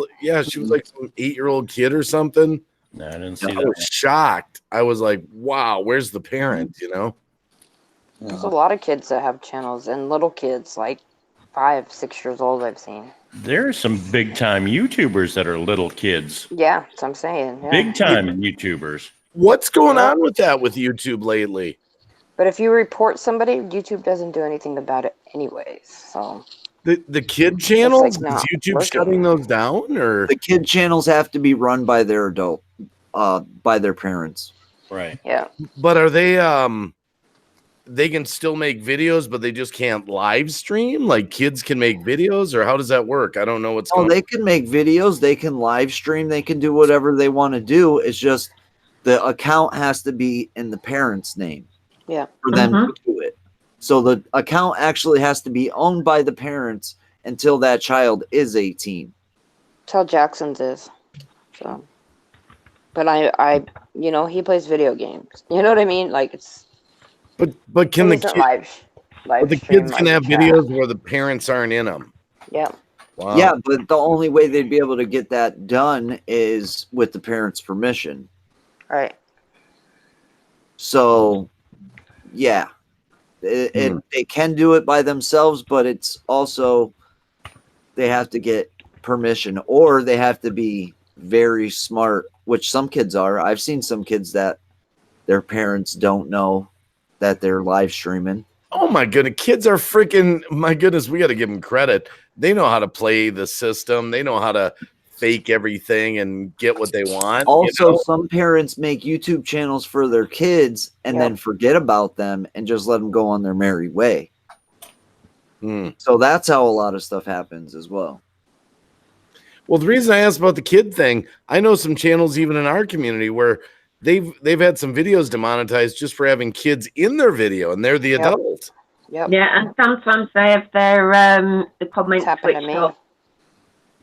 she was like some 8-year-old kid or something. No, I didn't see I that. was shocked. I was like, wow, where's the parent? You know? There's a lot of kids that have channels and little kids, like 5, 6 years old. I've seen. There are some big time YouTubers that are little kids. Yeah, that's what I'm saying. Yeah. Big time YouTubers. What's going on with that with YouTube lately? But if you report somebody, YouTube doesn't do anything about it anyways. So the kid channels, like is YouTube working. shutting those down, or the kid channels have to be run by their by their parents. Right. yeah, but are they they can still make videos, but they just can't live stream? Like kids can make videos, or how does that work? I don't know what's going on. They can make videos, they can live stream, they can do whatever they want to do. It's just the account has to be in the parent's name. yeah. For them to do it. So the account actually has to be owned by the parents until that child is 18. Tell Jackson's is. So, but I he plays video games. You know what I mean? Like it's. But can the He's not kids? live But the stream, kids can like, have chat. videos where the parents aren't in them. Yeah. Wow. Yeah, but the only way they'd be able to get that done is with the parents' permission. Right. So, yeah, they can do it by themselves, but it's also they have to get permission, or they have to be very smart, which some kids are. I've seen some kids that their parents don't know that they're live streaming. Oh my goodness, kids are freaking, my goodness, we got to give them credit. They know how to play the system. They know how to fake everything and get what they want. Also, some parents make YouTube channels for their kids and then forget about them and just let them go on their merry way. So that's how a lot of stuff happens as well. Well, the reason I asked about the kid thing, I know some channels even in our community where they've had some videos demonetized just for having kids in their video, and they're the adult. Yep. Yeah, and sometimes they have their the comments switched off.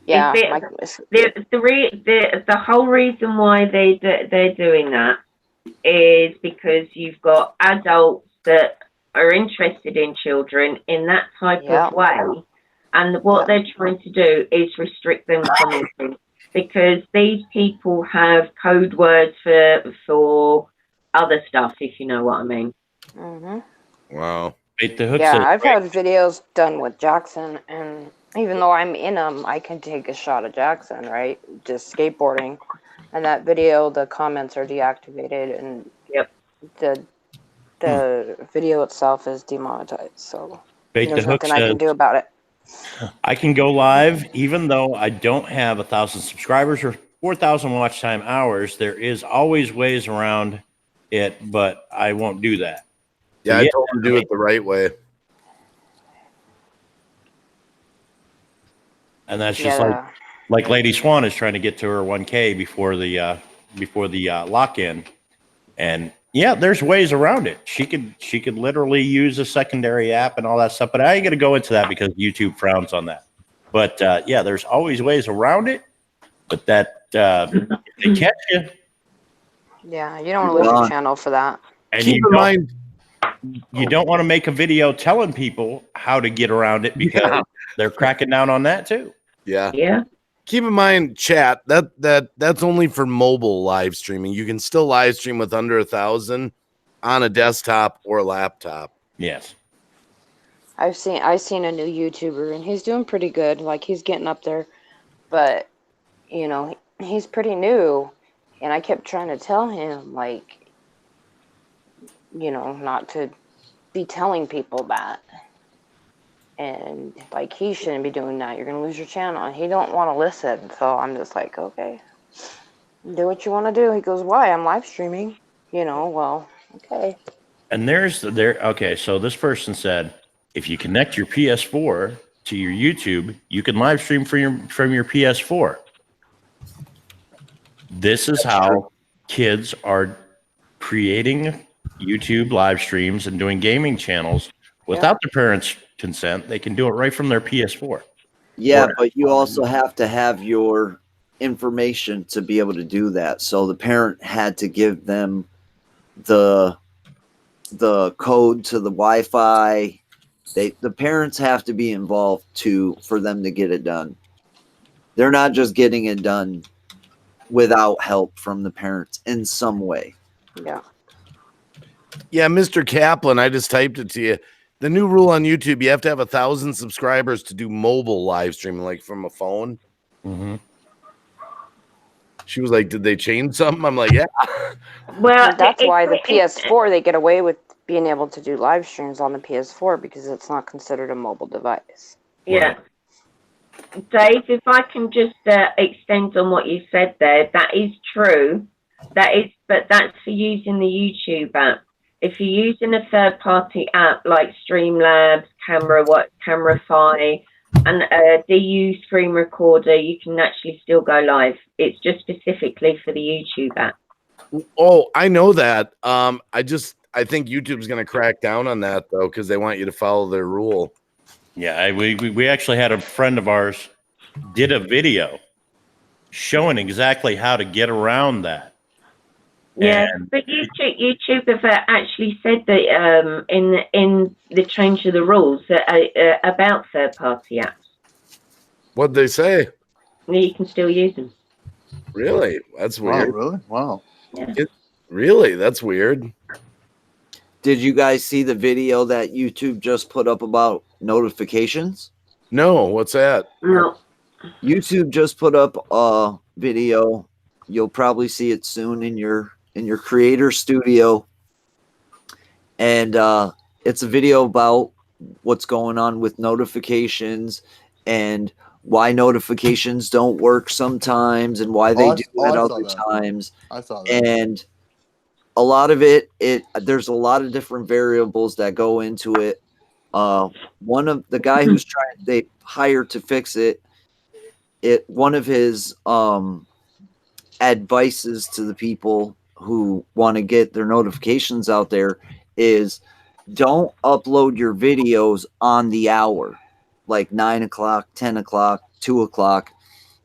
Yeah, the whole reason why they're doing that is because you've got adults that are interested in children in that type of way, and what they're trying to do is restrict them commenting, because these people have code words for other stuff, if you know what I mean. Wow. Yeah, I've had videos done with Jackson, and even though I'm in them, I can take a shot of Jackson, right? Just skateboarding. And that video, the comments are deactivated, and the video itself is demonetized. So there's nothing I can do about it. I can go live even though I don't have 1,000 subscribers or 4,000 watch time hours. There is always ways around it, but I won't do that. Yeah, I told him to do it the right way. And that's just like Lady Swan is trying to get to her 1K before the lock-in. And yeah, there's ways around it. She could literally use a secondary app and all that stuff, but I ain't gonna go into that because YouTube frowns on that. But yeah, there's always ways around it. But that they catch you. Yeah, you don't want to lose your channel for that. And keep in mind, you don't want to make a video telling people how to get around it because they're cracking down on that too. Yeah. Yeah. Keep in mind, chat, that's only for mobile live streaming. You can still live stream with under 1,000 on a desktop or a laptop. Yes. I've seen a new YouTuber, and he's doing pretty good. Like, he's getting up there, but you know, he's pretty new, and I kept trying to tell him, like, you know, not to be telling people that. And like, he shouldn't be doing that. You're gonna lose your channel. And he don't want to listen. So I'm just like, okay, do what you want to do. He goes, why? I'm live streaming. You know, well, okay. And okay, so this person said, if you connect your PS4 to your YouTube, you can live stream from your PS4. This is how kids are creating YouTube live streams and doing gaming channels without the parents' consent. They can do it right from their PS4. Yeah, Or- but you also have to have your information to be able to do that. So the parent had to give them the code to the Wi-Fi. The parents have to be involved for them to get it done. They're not just getting it done without help from the parents in some way. Yeah. Yeah, Mr. Kaplan, I just typed it to you. The new rule on YouTube, you have to have 1,000 subscribers to do mobile live streaming, like from a phone. Mm-hmm. She was like, did they change something? I'm like, yeah. Well, That's why the PS4, they get away with being able to do live streams on the PS4 because it's not considered a mobile device. Yeah. Dave, if I can just extend on what you said there, that is true. But that's for using the YouTube app. If you're using a third-party app like Streamlabs, Camerify, and a DU screen recorder, you can actually still go live. It's just specifically for the YouTube app. Oh, I know that. I think YouTube's going to crack down on that, though, because they want you to follow their rule. Yeah, we actually had a friend of ours did a video showing exactly how to get around that. Yeah, And but YouTube have actually said that in the change of the rules about third-party apps. What'd they say? You can still use them. Really? That's weird. Wow, really? Wow. Yeah. Really? That's weird. Did you guys see the video that YouTube just put up about notifications? No, what's that? No. YouTube just put up a video. You'll probably see it soon in your creator studio. And it's a video about what's going on with notifications and why notifications don't work sometimes and why they do at other times. I saw that. And a lot of there's a lot of different variables that go into it. One of the guy who's they hired to fix it, one of his advices to the people who want to get their notifications out there is don't upload your videos on the hour, like 9 o'clock, 10 o'clock, 2 o'clock,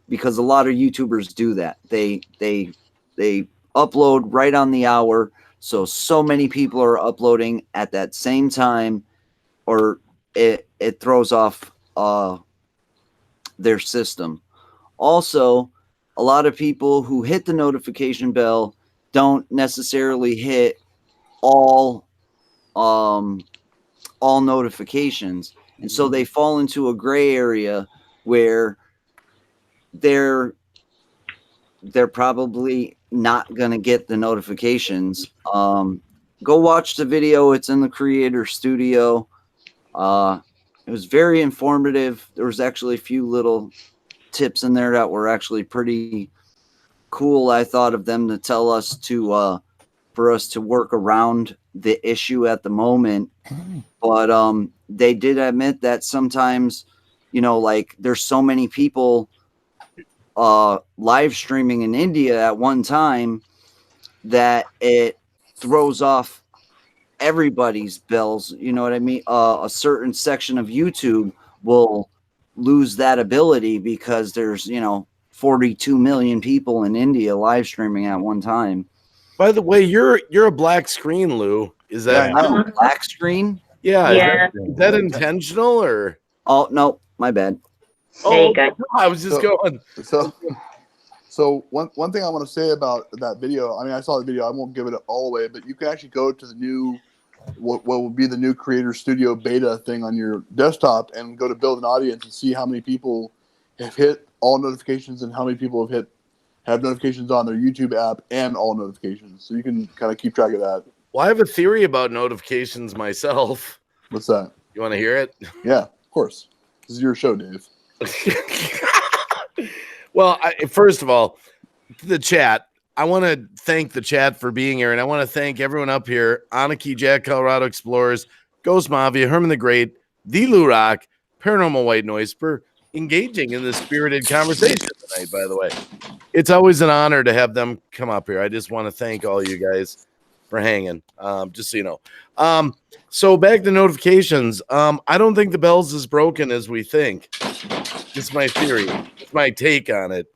because a lot of YouTubers do that. They upload right on the hour. So many people are uploading at that same time, or it throws off their system. Also, a lot of people who hit the notification bell don't necessarily hit all notifications, and so they fall into a gray area where they're probably not going to get the notifications. Go watch the video. It's in the creator studio. It was very informative. There was actually a few little tips in there that were actually pretty cool. I thought of them to tell us for us to work around the issue at the moment. But they did admit that sometimes, like there's so many people live streaming in India at one time that it throws off everybody's bells. You know what I mean? A certain section of YouTube will lose that ability because there's 42 million people in India live streaming at one time. By the way, you're a black screen, Lou. Is that I'm a black screen? Yeah. Yeah. Is that intentional or? Oh no, my bad. There you go. I was just going. So one thing I want to say about that video, I mean, I saw the video. I won't give it all away, but you can actually go to the new, what will be the new Creator Studio beta thing on your desktop and go to build an audience and see how many people have hit all notifications and how many people have notifications on their YouTube app and all notifications. So you can kind of keep track of that. Well, I have a theory about notifications myself. What's that? You want to hear it? Yeah, of course. This is your show, Dave. Well, first of all, the chat. I want to thank the chat for being here, and I want to thank everyone up here: Anarchy, Jack, Colorado Explorers, Ghost Mafia, Herman the Great, The Lou Rock, Paranormal White Noise for engaging in this spirited conversation tonight. By the way, it's always an honor to have them come up here. I just want to thank all you guys. for hanging. Just so you know. So back to notifications. I don't think the bells is broken as we think. This is my theory. It's my take on it.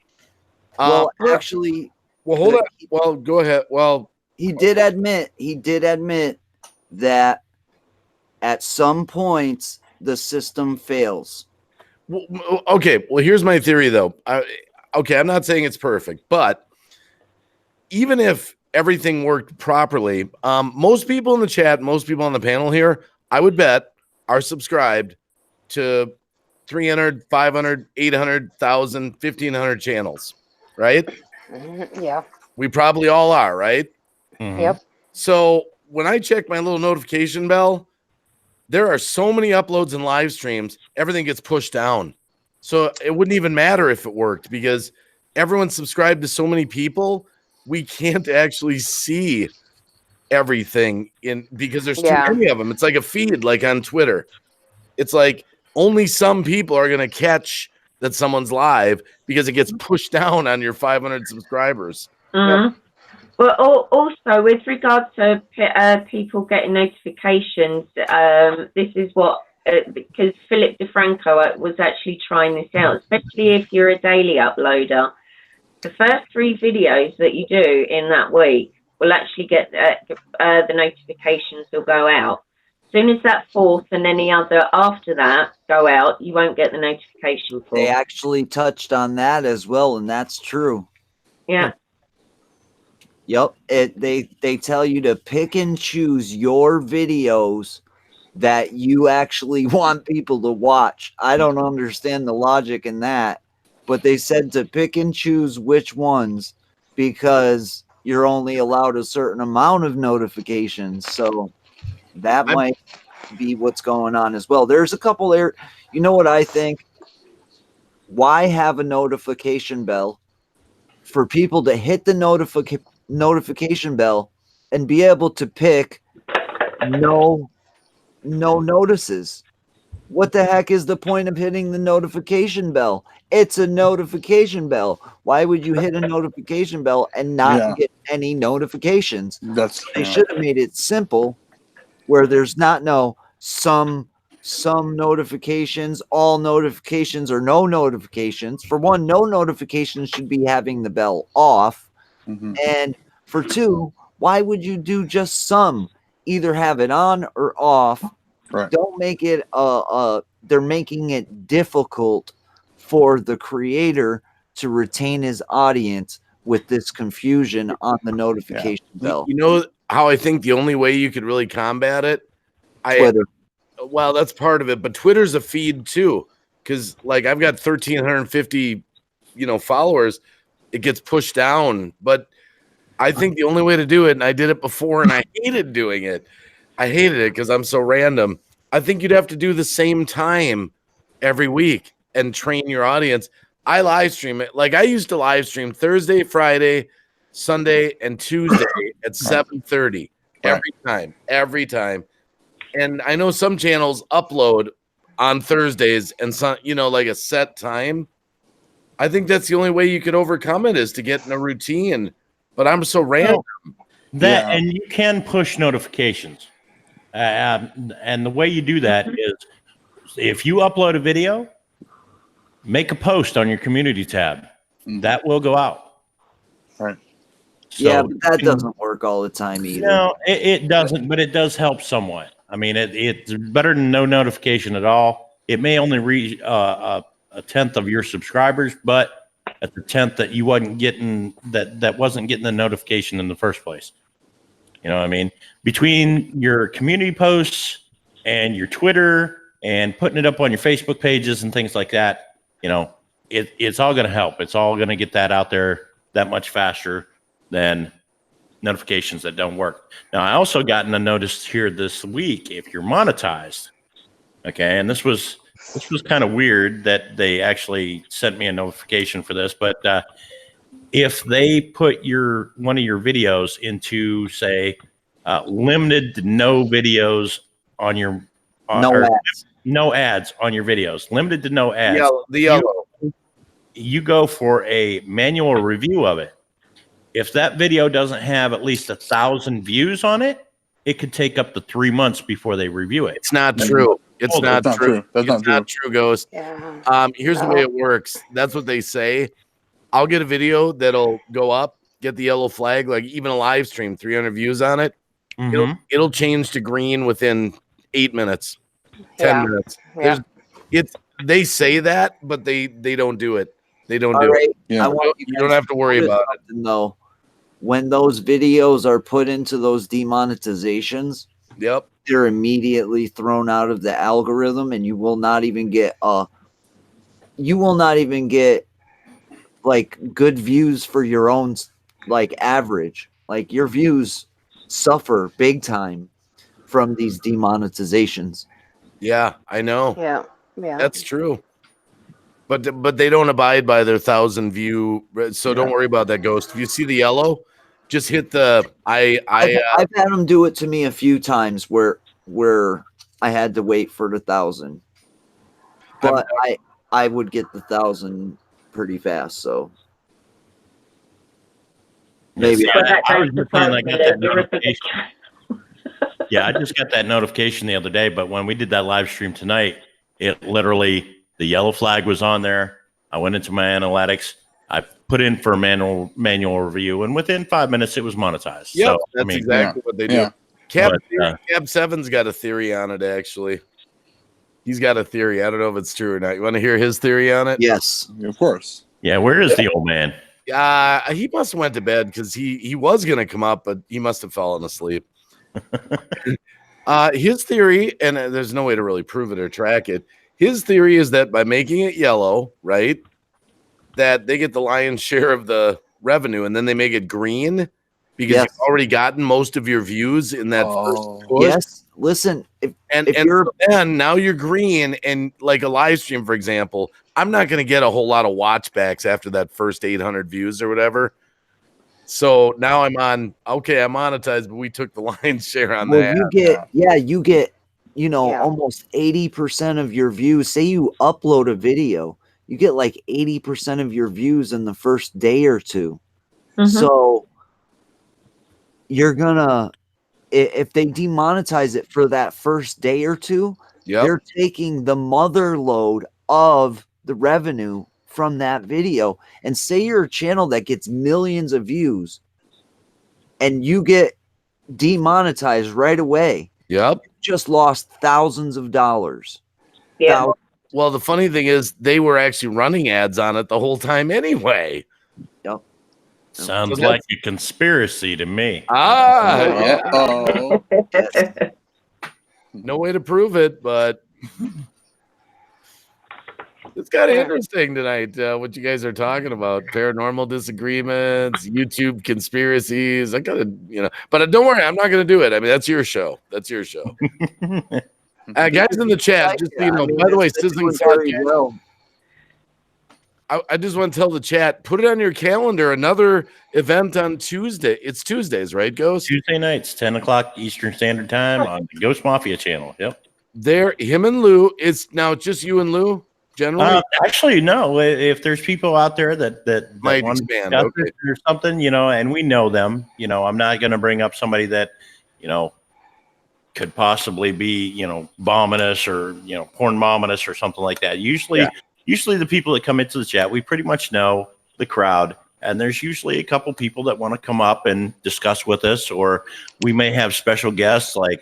Well, actually, well, hold on. Well, go ahead. Well, he did admit that at some points the system fails. Okay. Well, here's my theory, though. I'm not saying it's perfect, but even if everything worked properly, most people in the chat, most people on the panel here, I would bet are subscribed to 300, 500, 800,000, 1,500 channels, right? Yeah. We probably all are, right? Mhm. Yep. So when I check my little notification bell, there are so many uploads and live streams, everything gets pushed down. So it wouldn't even matter if it worked because everyone's subscribed to so many people, we can't actually see everything because there's too many of them. It's like a feed, like on Twitter. It's like only some people are going to catch that someone's live because it gets pushed down on your 500 subscribers. Mm-hmm. Well, also with regards to people getting notifications, this is what because Philip DeFranco was actually trying this out, especially if you're a daily uploader. The first 3 videos that you do in that week will actually get the notifications will go out. As soon as that 4th and any other after that go out, you won't get the notification for. They actually touched on that as well, and that's true. Yeah. Yep. They tell you to pick and choose your videos that you actually want people to watch. I don't understand the logic in that, but they said to pick and choose which ones because you're only allowed a certain amount of notifications. So that might be what's going on as well. There's a couple there. You know what I think? Why have a notification bell for people to hit the notification bell and be able to pick no notices? What the heck is the point of hitting the notification bell? It's a notification bell. Why would you hit a notification bell and not get any notifications? They should have made it simple where there's not some notifications, all notifications, or no notifications. For one, no notifications should be having the bell off. And for 2, why would you do just some? Either have it on or off. Right. Don't make it they're making it difficult for the creator to retain his audience with this confusion on the notification bell. You know how I think the only way you could really combat it? Twitter. Well, that's part of it, but Twitter's a feed too. Because like I've got 1,350, followers. It gets pushed down. But I think the only way to do it, and I did it before and I hated doing it. I hated it because I'm so random. I think you'd have to do the same time every week and train your audience. I live stream it. Like I used to live stream Thursday, Friday, Sunday, and Tuesday at 7:30 every time. And I know some channels upload on Thursdays and some, like a set time. I think that's the only way you could overcome it is to get in a routine. But I'm so random. And you can push notifications. And the way you do that is if you upload a video, make a post on your community tab. That will go out. Right. So but that doesn't work all the time either. No, it doesn't, but it does help somewhat. I mean, it's better than no notification at all. It may only reach a 10th of your subscribers, but at the 10th that you wasn't getting that wasn't getting the notification in the first place. You know what I mean? Between your community posts and your Twitter and putting it up on your Facebook pages and things like that, it's all going to help. It's all going to get that out there that much faster than notifications that don't work. Now, I also gotten a notice here this week if you're monetized. Okay, and this was kind of weird that they actually sent me a notification for this, but if they put one of your videos into, say, limited to no videos on your no ads on your videos, limited to no ads. The yellow. You go for a manual review of it. if that video doesn't have at least 1,000 views on it, it could take up to 3 months before they review it. It's not true. It's Oh, not That's not true. true. That's It's not true. true, Ghost. Yeah. Here's the way it works. That's what they say. I'll get a video that'll go up, get the yellow flag, like even a live stream, 300 views on it. Mhm. It'll change to green within 8 minutes, 10 minutes. Yeah. They say that, but they don't do it. They don't All do right. it. Yeah. I want You don't have to worry about it. though. When those videos are put into those demonetizations, Yep. they're immediately thrown out of the algorithm, and you will not even get like good views for your own like average. Like your views suffer big time from these demonetizations. Yeah, I know. Yeah. Yeah. That's true. But they don't abide by their 1,000 view. So don't worry about that, Ghost. If you see the yellow, just hit the I've had them do it to me a few times where I had to wait for the 1,000, but I would get the 1,000 pretty fast. So maybe Yeah, But that I goes was to just saying I got that the notification. Yeah, I just got that notification the other day, but when we did that live stream tonight, it literally, the yellow flag was on there. I went into my analytics. I put in for a manual review, and within 5 minutes, it was monetized. Yep, So, that's exactly what they do. Yeah. Cab 7's got a theory on it, actually. He's got a theory. I don't know if it's true or not. You want to hear his theory on it? yes. Of course. Yeah, where is the old man? He must have went to bed because he was going to come up, but he must have fallen asleep. His theory, and there's no way to really prove it or track it, his theory is that by making it yellow, right, that they get the lion's share of the revenue, and then they make it green because Yes. you've already gotten most of your views in that first push. Yes. Listen, if And then now you're green, and like a live stream, for example, I'm not going to get a whole lot of watch backs after that first 800 views or whatever. So now I'm monetized, but we took the lion's share on that. you get, almost 80% of your views. Say you upload a video, you get like 80% of your views in the first day or two. So you're gonna, if they demonetize it for that first day or two, they're taking the mother load of the revenue from that video. And say you're a channel that gets millions of views and you get demonetized right away. Yep. You just lost thousands of dollars. Yeah. Well, the funny thing is they were actually running ads on it the whole time anyway. Yep. Sounds So like a conspiracy to me. Yeah. Oh. No way to prove it, but it's kind of interesting tonight what you guys are talking about. Paranormal disagreements, YouTube conspiracies. I gotta, but don't worry, I'm not gonna do it. I mean, that's your show. That's your show. Guys in the chat, just so you know, by the way, Sizzling Podcast, I just want to tell the chat, put it on your calendar. Another event on Tuesday. It's Tuesdays, right, Ghost? Tuesday nights, 10 o'clock Eastern Standard Time on the Ghost Mafia channel. Yep. Him and Lou. It's now just you and Lou, generally? Actually, no. If there's people out there that Might want to expand, discuss okay. it or something, and we know them, I'm not going to bring up somebody that, could possibly be, bombing us or, porn bombing us or something like that. Usually the people that come into the chat, we pretty much know the crowd. And there's usually a couple people that want to come up and discuss with us, or we may have special guests like,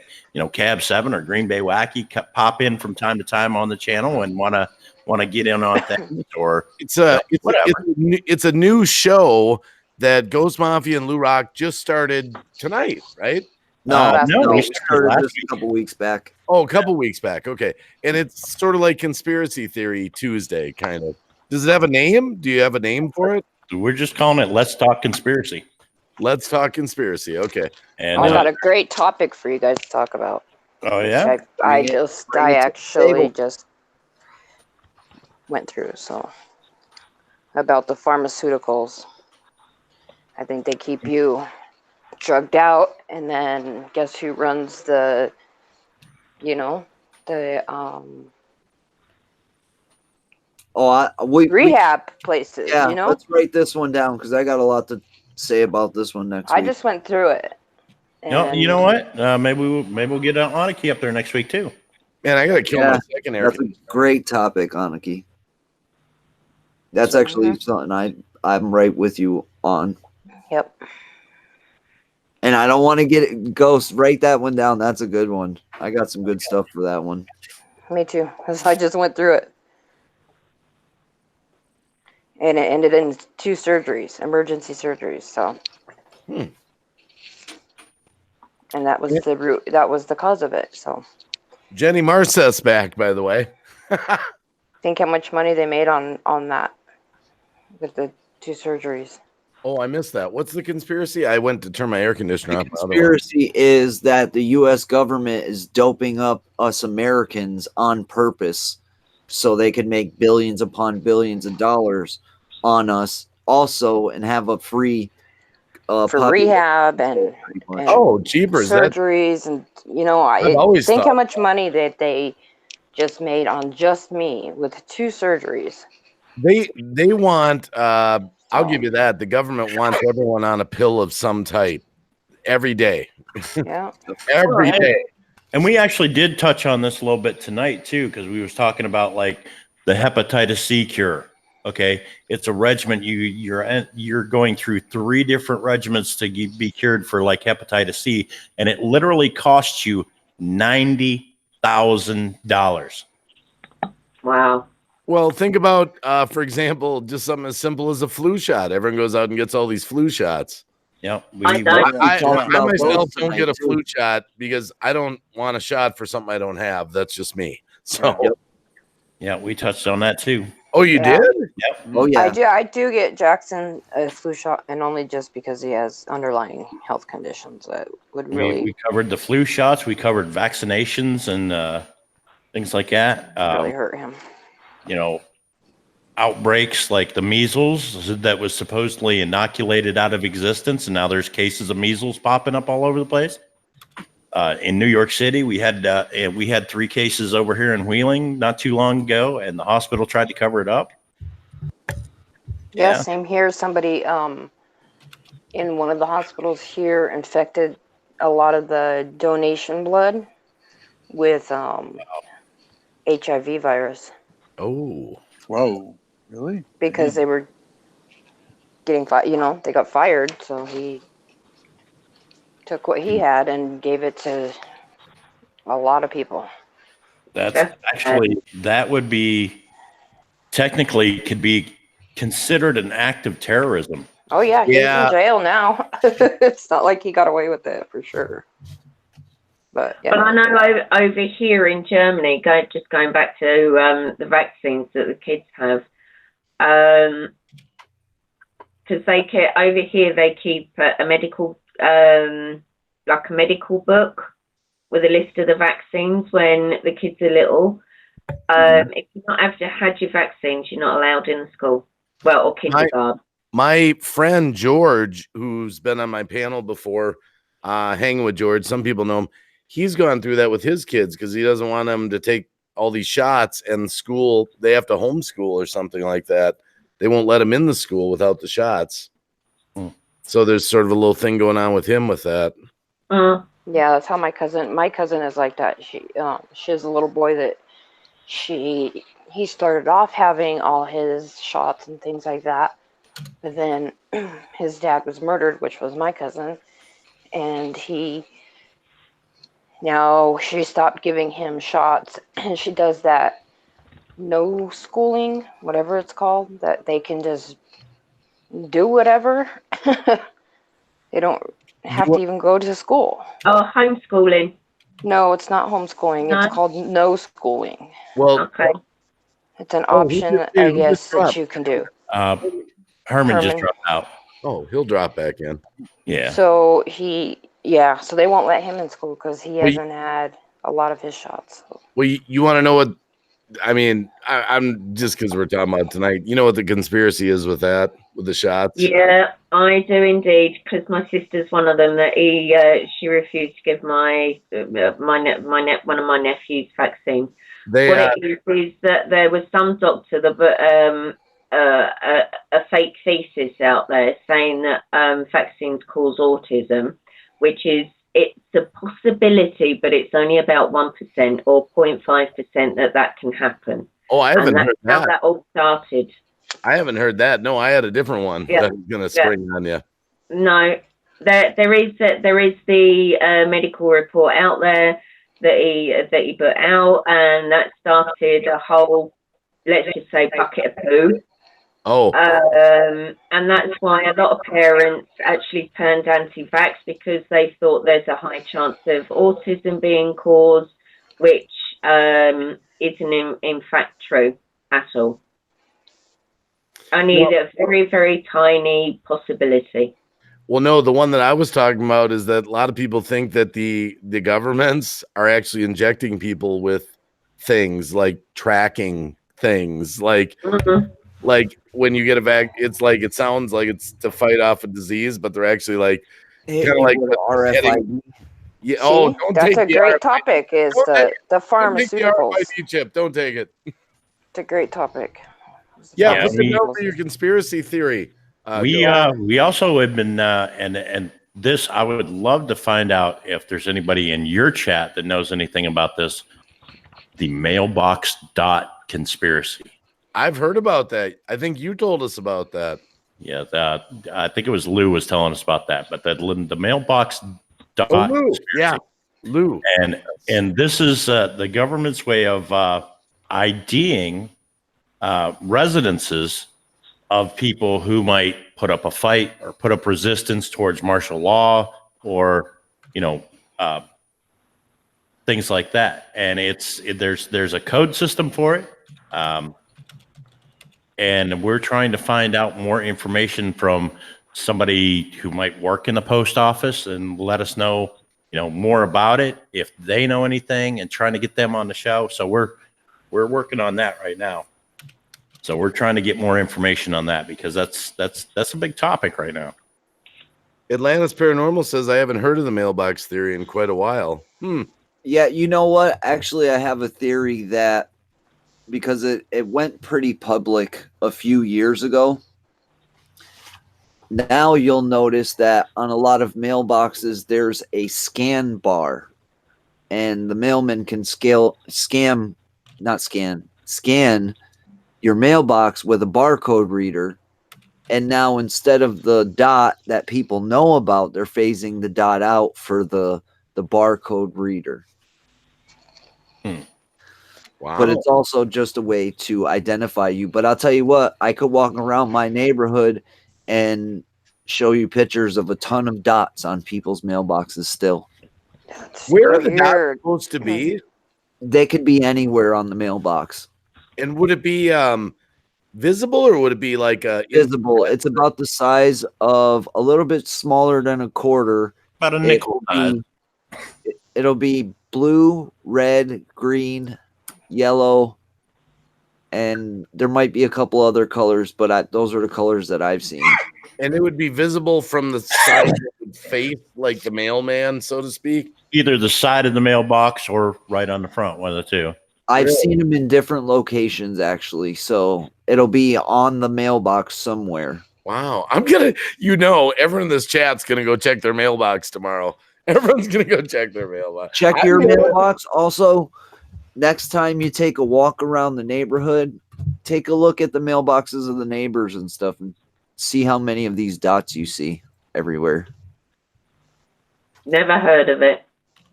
Cab 7 or Green Bay Wacky pop in from time to time on the channel and want to get in on things, or it's a new show that Ghost Mafia and Lou Rock just started tonight, right? No, we we started started last this a couple weeks back. Oh, a couple weeks back. Okay. And it's sort of like Conspiracy Theory Tuesday, kind of. Does it have a name? Do you have a name for it? We're just calling it Let's Talk Conspiracy. Let's Talk Conspiracy. Okay. And I got a great topic for you guys to talk about. oh yeah, I Bring it to the actually table. just went through about the pharmaceuticals. I think they keep you drugged out, and then guess who runs the We rehab places? let's write this one down because I got a lot to say about this one next I week. just went through it. No, you and- know what? Maybe we'll get an Anarchy up there next week too. Man, I gotta kill my second air That's a conditioner. great topic, Anarchy. That's actually something I'm right with you on. Yep. And I don't want to get it. Ghost, write that one down. That's a good one. I got some good stuff for that one. Me too. 'Cause I just went through it. And it ended in 2 surgeries, emergency surgeries. So, and that was the root. That was the cause of it. So, Jenny Marcus back, by the way. think how much money they made on that with the 2 surgeries. Oh, I missed that. What's the conspiracy? I went to turn my air conditioner The on. conspiracy is that the U.S. government is doping up us Americans on purpose so they can make billions upon billions of dollars on us also and have a free For rehab and oh, jeepers! surgeries, and I've always think how thought- much money that they just made on just me with 2 surgeries. They want. I'll give you that. The government wants everyone on a pill of some type every day. Yeah, every day. And we actually did touch on this a little bit tonight too, because we was talking about like the hepatitis C cure. Okay, it's a regimen. You're going through 3 different regimens to be cured for like hepatitis C, and it literally costs you $90,000. Wow. Well, think about, for example, just something as simple as a flu shot. Everyone goes out and gets all these flu shots. Yeah, I myself don't get a too. flu shot because I don't want a shot for something I don't have. That's just me. So, yeah, we touched on that too. Oh, you Yeah. did? Yep. Oh yeah. I do get Jackson a flu shot, and only just because he has underlying health conditions that would really We covered the flu shots. We covered vaccinations and things like that. really hurt him. Outbreaks like the measles that was supposedly inoculated out of existence, and now there's cases of measles popping up all over the place. In New York City, we had 3 cases over here in Wheeling not too long ago, and the hospital tried to cover it up. Yeah, same here. Somebody in one of the hospitals here infected a lot of the donation blood with HIV virus. Oh. Whoa. Really? Because they were getting they got fired, so he took what he had and gave it to a lot of people. That's actually, that would be technically could be considered an act of terrorism. Oh yeah, he's in jail now. It's not like he got away with it for sure. But yeah. But I know over here in Germany, going back to the vaccines that the kids have, because over here they keep a medical like a medical book with a list of the vaccines when the kids are little. If you've not had your vaccines, you're not allowed in the school. Well, or kindergarten. My friend George, who's been on my panel before, hanging with George, some people know him. He's gone through that with his kids because he doesn't want them to take all these shots, and school, they have to homeschool or something like that. They won't let him in the school without the shots. So there's sort of a little thing going on with him with that. Yeah, that's how my cousin is like that. She has a little boy that he started off having all his shots and things like that. But then his dad was murdered, which was my cousin, and now she stopped giving him shots, and she does that no schooling, whatever it's called, that they can just do whatever. They don't have to even go to school. Oh, homeschooling. No, it's not homeschooling. No? It's called no schooling. Well, Okay. It's an option, I guess, that you can do. Herman just dropped out. Oh, he'll drop back in. Yeah. So so they won't let him in school because he hasn't had a lot of his shots. Well, you want to know what? I mean, I'm just because we're talking about it tonight. You know what the conspiracy is with that, with the shots? Yeah, I do indeed, because my sister's one of them that she refused to give one of my nephews vaccine. They what it is that there was some doctor that a fake thesis out there saying that vaccines cause autism, which is it's a possibility, but it's only about 1% or 0.5% that can happen. Oh, I haven't heard How that. that all started. I haven't heard that. No, I had a different one Yeah. that was going to spring on you. No, there is the medical report out there that he put out, and that started a whole, let's just say, bucket of poo. Oh, and that's why a lot of parents actually turned anti-vax, because they thought there's a high chance of autism being caused, which isn't in fact true at all. Only a very, very tiny possibility. well, no, the one that I was talking about is that a lot of people think that the governments are actually injecting people with things like tracking things, like when you get a it's like it sounds like it's to fight off a disease, but they're actually like kind of like RFID. yeah. See, Oh, don't that's take a the great RFID. topic. Is Don't take the Don't take the pharmaceuticals? RFID chip. Don't take it. It's a great topic. Yeah, Yeah, put it over your conspiracy theory. We also have been and this, I would love to find out if there's anybody in your chat that knows anything about this, the mailbox dot conspiracy. I've heard about that. I think you told us about that. Yeah, I think it was Lou was telling us about that, but the mailbox dot Oh, Lou. conspiracy. Yeah, Lou. And this is the government's way of IDing residences of people who might put up a fight or put up resistance towards martial law, or things like that. And there's a code system for it, and we're trying to find out more information from somebody who might work in the post office and let us know more about it, if they know anything, and trying to get them on the show. So we're working on that right now. So we're trying to get more information on that, because that's a big topic right now. Atlantis Paranormal says I haven't heard of the mailbox theory in quite a while. Yeah, you know what? Actually, I have a theory that because it went pretty public a few years ago. Now you'll notice that on a lot of mailboxes, there's a scan bar, and the mailman can scan your mailbox with a barcode reader. And now instead of the dot that people know about, they're phasing the dot out for the barcode reader. Wow. But it's also just a way to identify you. But I'll tell you what, I could walk around my neighborhood and show you pictures of a ton of dots on people's mailboxes still. Where are the dots supposed to be? They could be anywhere on the mailbox. And would it be visible, or would it be like visible? It's about the size of a little bit smaller than a quarter. About a nickel. It'll be blue, red, green, yellow, and there might be a couple other colors, but those are the colors that I've seen. And it would be visible from the side of the face, like the mailman, so to speak? Either the side of the mailbox or right on the front, one of the two. I've seen them in different locations, actually, so it'll be on the mailbox somewhere. Wow. I'm going to, everyone in this chat's going to go check their mailbox tomorrow. Everyone's going to go check their mailbox. Check your mailbox. Also, next time you take a walk around the neighborhood, take a look at the mailboxes of the neighbors and stuff and see how many of these dots you see everywhere. Never heard of it.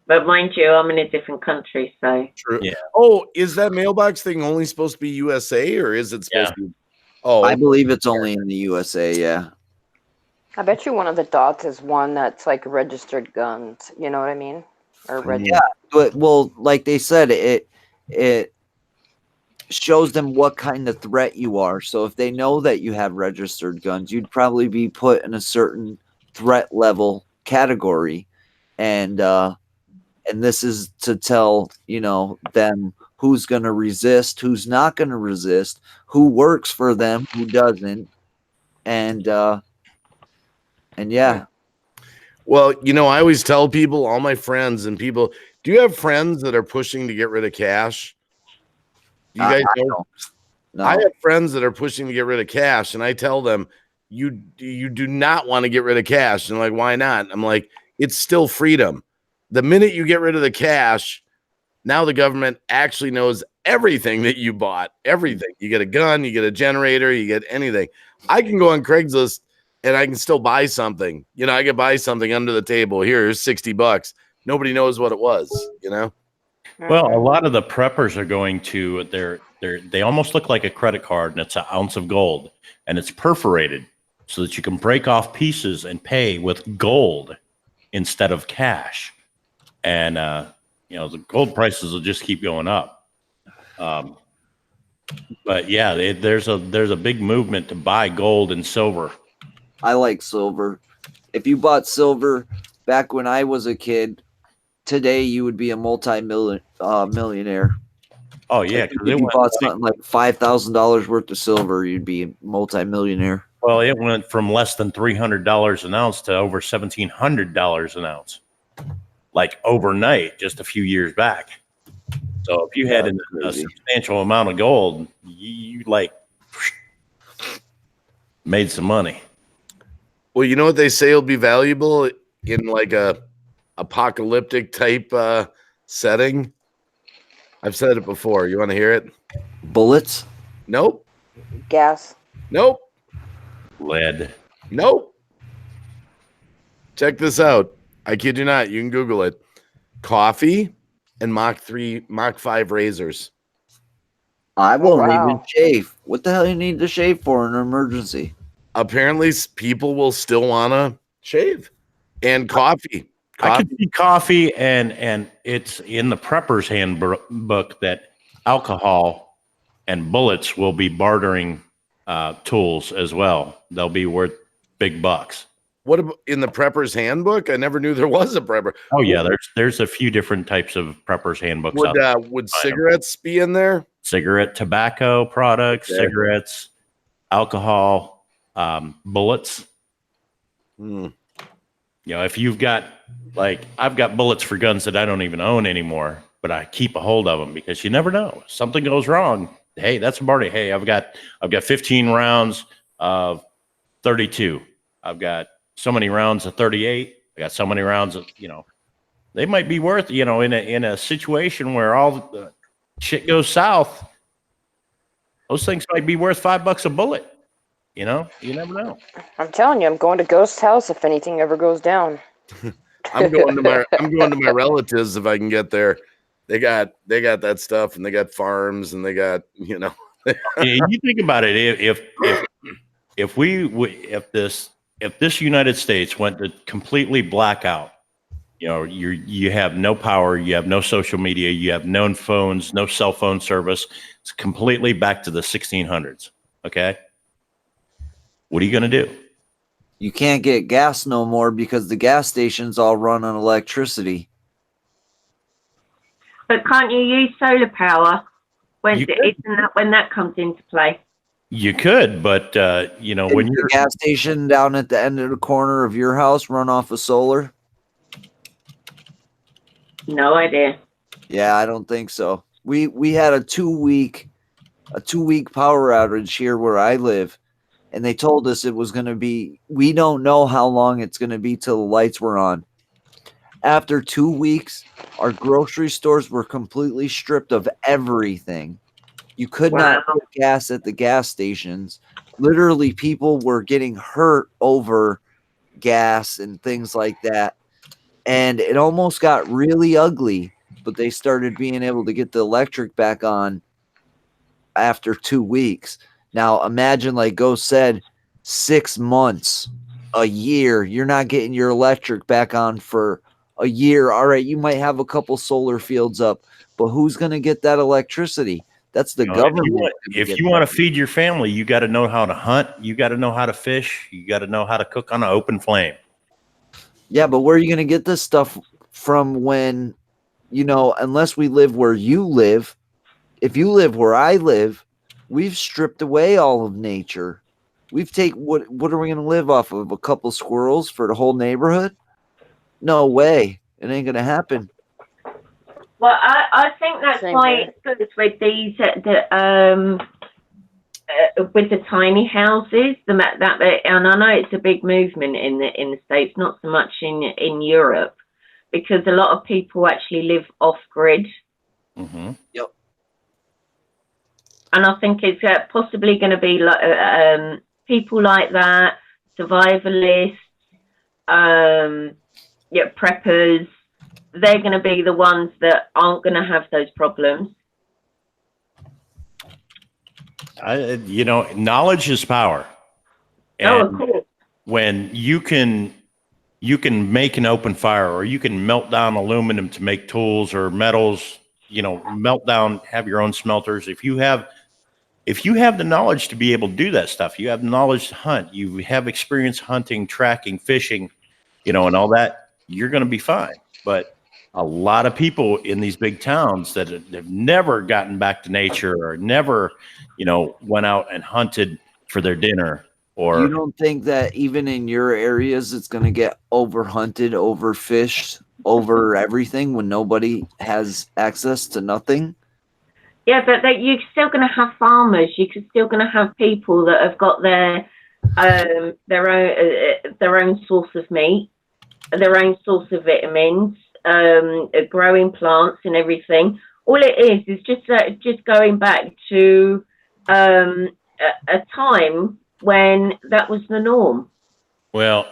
But mind you, I'm in a different country, so. True. Yeah. Oh, is that mailbox thing only supposed to be USA, or is it supposed to be? Oh, I believe it's only in the USA, yeah. I bet you one of the dots is one that's like registered guns. You know what I mean? Or yeah, but well, like they said, it shows them what kind of threat you are. So if they know that you have registered guns, you'd probably be put in a certain threat level category, and this is to tell them who's going to resist, who's not going to resist, who works for them, who doesn't, and yeah. Well, I always tell people, all my friends and people, do you have friends that are pushing to get rid of cash? You guys know? No. I have friends that are pushing to get rid of cash, and I tell them, you do not want to get rid of cash. And like, why not? I'm like, it's still freedom. The minute you get rid of the cash, now the government actually knows everything that you bought. Everything. You get a gun, you get a generator, you get anything. I can go on Craigslist and I can still buy something. You know, I could buy something under the table. Here's $60. Nobody knows what it was, you know? Well, a lot of the preppers are going to they almost look like a credit card, and it's an ounce of gold, and it's perforated so that you can break off pieces and pay with gold instead of cash. And you know, the gold prices will just keep going up. But yeah, there's a big movement to buy gold and silver. I like silver. If you bought silver back when I was a kid, today you would be a millionaire. Oh yeah, If you bought something like $5,000 worth of silver, you'd be a multi-millionaire. Well, it went from less than $300 an ounce to over $1,700 an ounce, like overnight, just a few years back. So if you had a substantial amount of gold, you like made some money. Well, you know what they say will be valuable in like a apocalyptic type setting? I've said it before. You want to hear it? Bullets? Nope. Gas. Nope. Lead. Nope. Check this out. I kid you not. You can Google it. Coffee and Mach 5 razors. I won't wow. even shave. What the hell you need to shave for in an emergency? Apparently, people will still want to shave. And coffee. I could see coffee, and it's in the prepper's handbook that alcohol and bullets will be bartering tools as well. They'll be worth big bucks. What about in the prepper's handbook? I never knew there was a prepper. Oh yeah, there's a few different types of prepper's handbooks. Would cigarettes be in there? Cigarette, tobacco products, cigarettes, alcohol, bullets. Hmm. You know, if you've got, like, I've got bullets for guns that I don't even own anymore, but I keep a hold of them because you never know. Something goes wrong. Hey, that's a party. Hey, I've got 15 rounds of 32. I've got so many rounds of 38. I got so many rounds of, you know, they might be worth, you know, in a situation where all the shit goes south, those things might be worth $5 a bullet. You know, you never know. I'm telling you, I'm going to Ghost House if anything ever goes down. I'm going to my relatives if I can get there. They got that stuff, and they got farms, and they got, you know. You think about it. If this United States went to completely blackout, you know, you have no power, you have no social media, you have no phones, no cell phone service. It's completely back to the 1600s. Okay. What are you going to do? You can't get gas no more because the gas stations all run on electricity. But can't you use solar power when that comes into play? You could, but you know, when your gas station down at the end of the corner of your house run off of solar? No idea. Yeah, I don't think so. We had a 2-week power outage here where I live. And they told us it was going to be, we don't know how long it's going to be till the lights were on. After 2 weeks, our grocery stores were completely stripped of everything. You could not put gas at the gas stations. Literally, people were getting hurt over gas and things like that. And it almost got really ugly, but they started being able to get the electric back on after 2 weeks. Now, imagine, like Ghost said, 6 months, a year. You're not getting your electric back on for a year. All right, you might have a couple solar fields up, but who's going to get that electricity? That's the government. If you want to feed your family, you got to know how to hunt. You got to know how to fish. You got to know how to cook on an open flame. Yeah, but where are you going to get this stuff from when, you know, unless we live where you live? If you live where I live, we've stripped away all of nature. We've taken what are we going to live off of? A couple squirrels for the whole neighborhood? No way. It ain't going to happen. Well, I think that's why it's good with these with the tiny houses, and I know it's a big movement in the States, not so much in Europe, because a lot of people actually live off grid. Mm-hmm. Yep. And I think it's possibly going to be like people like that, survivalists, preppers. They're going to be the ones that aren't going to have those problems. Knowledge is power. Oh, And of course. when you can make an open fire, or you can melt down aluminum to make tools or metals, melt down, have your own smelters. If you have the knowledge to be able to do that stuff, you have the knowledge to hunt, you have experience hunting, tracking, fishing, and all that, you're going to be fine. But a lot of people in these big towns that have never gotten back to nature, or never, went out and hunted for their dinner. Or you don't think that even in your areas it's going to get overhunted, overfished, over everything when nobody has access to nothing? Yeah, but you're still going to have farmers. You're still going to have people that have got their own source of meat, their own source of vitamins, growing plants and everything. All it is just going back to a time when that was the norm. Well,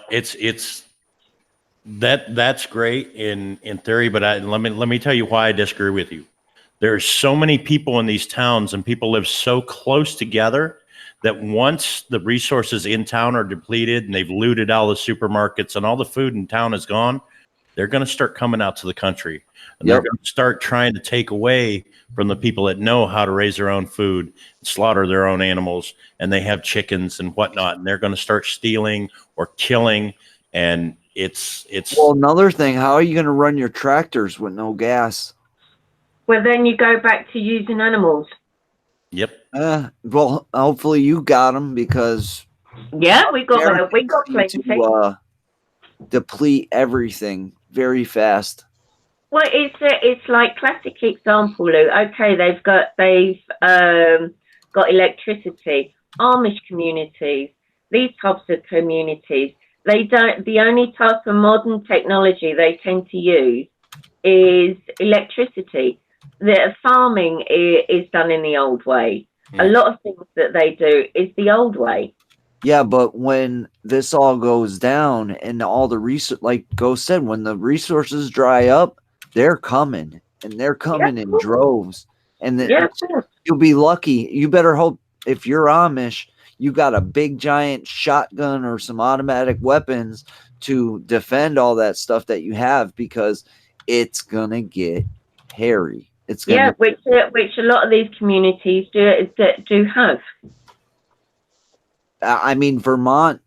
that's great in theory, but let me tell you why I disagree with you. There's so many people in these towns, and people live so close together that once the resources in town are depleted and they've looted all the supermarkets and all the food in town is gone, they're going to start coming out to the country, and they're going to start trying to take away from the people that know how to raise their own food, slaughter their own animals, and they have chickens and whatnot, and they're going to start stealing or killing. And it's well, another thing, how are you going to run your tractors with no gas? Well, then you go back to using animals. Yep. Well, hopefully you got them, because we got plenty to deplete everything very fast. Well, it's like classic example, Lou. Okay, they've got electricity. Amish communities, these types of communities, the only type of modern technology they tend to use is electricity. The farming is done in the old way. A lot of things that they do is the old way. Yeah, but when this all goes down and all the like Ghost said, when the resources dry up, they're coming, and they're coming in droves. And then you'll be lucky. You better hope, if you're Amish, you got a big giant shotgun or some automatic weapons to defend all that stuff that you have, because it's gonna get hairy. It's gonna which a lot of these communities do have. I mean, Vermont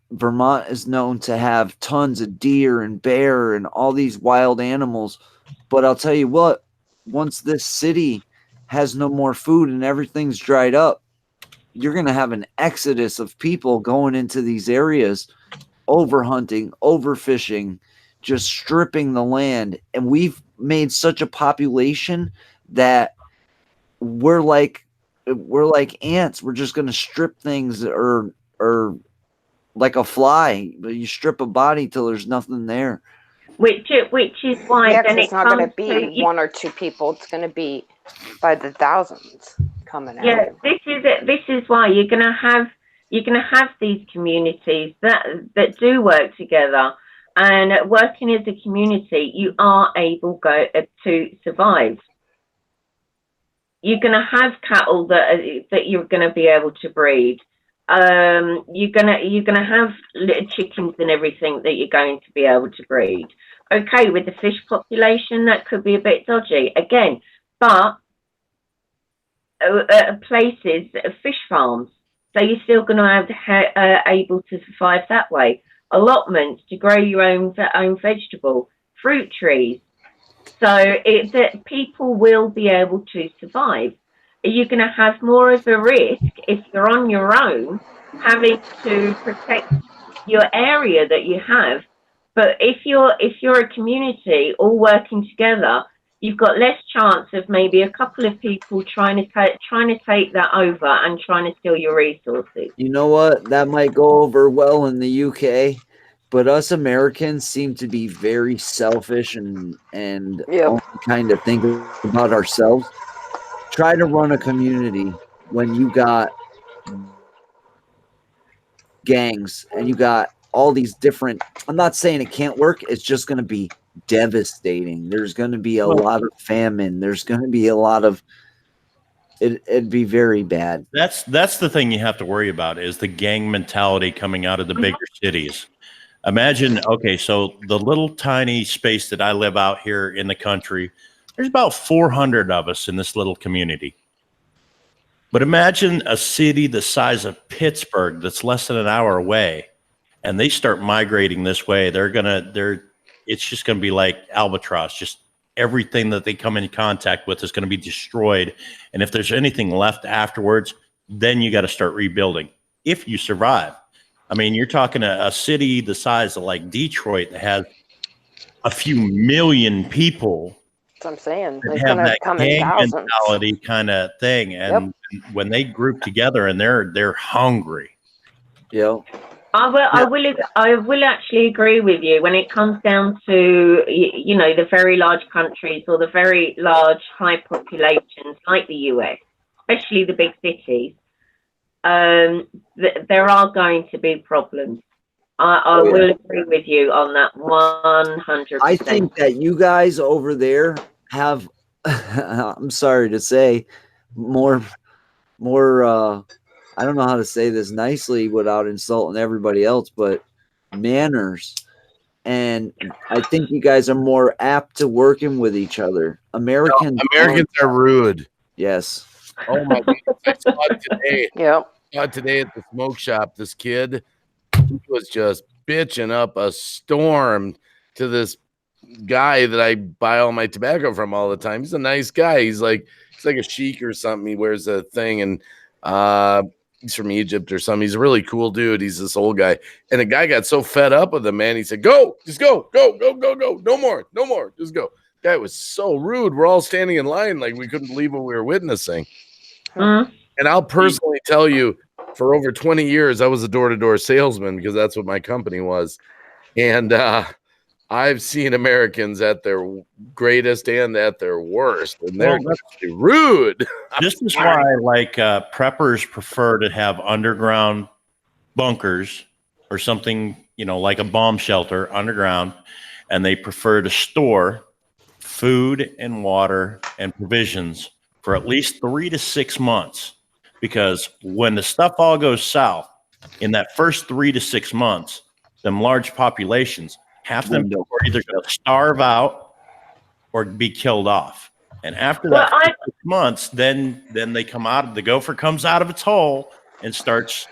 is known to have tons of deer and bear and all these wild animals. But I'll tell you what, once this city has no more food and everything's dried up, you're going to have an exodus of people going into these areas, overhunting, overfishing, just stripping the land. And we've made such a population that we're like ants. We're just going to strip things, or like a fly, but you strip a body till there's nothing there. Which is why then it's not going to be one or two people. It's going to be by the thousands coming out. Yeah, this is it. This is why you're going to have these communities that do work together, and working as a community, you are able to survive. You're going to have cattle that you're going to be able to breed. You're gonna have little chickens and everything that you're going to be able to breed. Okay, with the fish population, that could be a bit dodgy again, but places, fish farms, so you're still going to have able to survive that way. Allotments to grow your own vegetable, fruit trees, so people will be able to survive. You're going to have more of a risk if you're on your own, having to protect your area that you have. But if you're a community all working together, you've got less chance of maybe a couple of people trying to take that over and trying to steal your resources. You know what? That might go over well in the UK, but us Americans seem to be very selfish and only kind of think about ourselves. Try to run a community when you got gangs and you got all these different. I'm not saying it can't work. It's just going to be devastating. There's going to be a lot of famine. There's going to be a lot of it'd be very bad. That's the thing you have to worry about is the gang mentality coming out of the bigger cities. Imagine, okay, so the little tiny space that I live out here in the country, there's about 400 of us in this little community. But imagine a city the size of Pittsburgh that's less than an hour away, and they start migrating this way. It's just gonna be like albatross. Just everything that they come in contact with is gonna be destroyed. And if there's anything left afterwards, then you got to start rebuilding if you survive. I mean, you're talking a city the size of like Detroit that has a few million people. That's what I'm saying. That It's have gonna that come in gang thousands. mentality kind of thing, and when they group together and they're hungry. Yeah. I will actually agree with you when it comes down to the very large countries or the very large high populations like the US, especially the big cities. There are going to be problems. I will agree with you on that 100%. I think that you guys over there have, I'm sorry to say, more, I don't know how to say this nicely without insulting everybody else, but manners. And I think you guys are more apt to working with each other. Americans are rude. Yes. Oh my goodness. I saw it today. Yep. Today at the smoke shop, this kid was just bitching up a storm to this guy that I buy all my tobacco from all the time. He's a nice guy. He's like a sheik or something. He wears a thing, and he's from Egypt or something. He's a really cool dude. He's this old guy. And the guy got so fed up with him, man. He said, go, just go. No more. Just go. The guy was so rude. We're all standing in line like we couldn't believe what we were witnessing. Mm-hmm. And I'll personally tell you, for over 20 years, I was a door-to-door salesman because that's what my company was. And I've seen Americans at their greatest and at their worst, and they're rude. This is why, like, preppers prefer to have underground bunkers or something, like a bomb shelter underground, and they prefer to store food and water and provisions for at least 3 to 6 months. Because when the stuff all goes south in that first 3 to 6 months, them large populations, half of them are either going to starve out or be killed off. And after that 6 months, then they come out. The gopher comes out of its hole and starts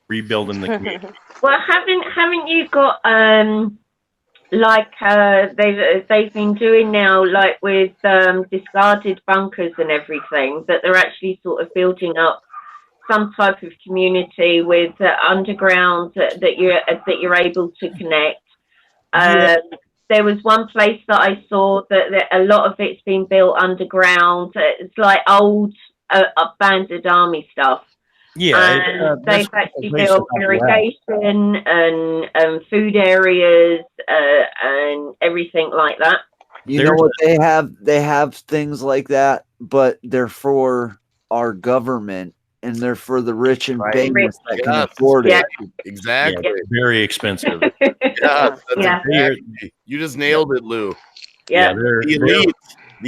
rebuilding the community. Well, haven't you got they've been doing now, like with discarded bunkers and everything, that they're actually sort of building up some type of community with underground that you're able to connect. There was one place that I saw that a lot of it's been built underground. It's like old abandoned army stuff. Yeah, they've actually built irrigation and food areas and everything like that. You know what they have? They have things like that, but they're for our government and they're for the rich and famous that can afford it. Exactly. Yeah, very expensive. Exactly. You just nailed it, Lou. Yeah. The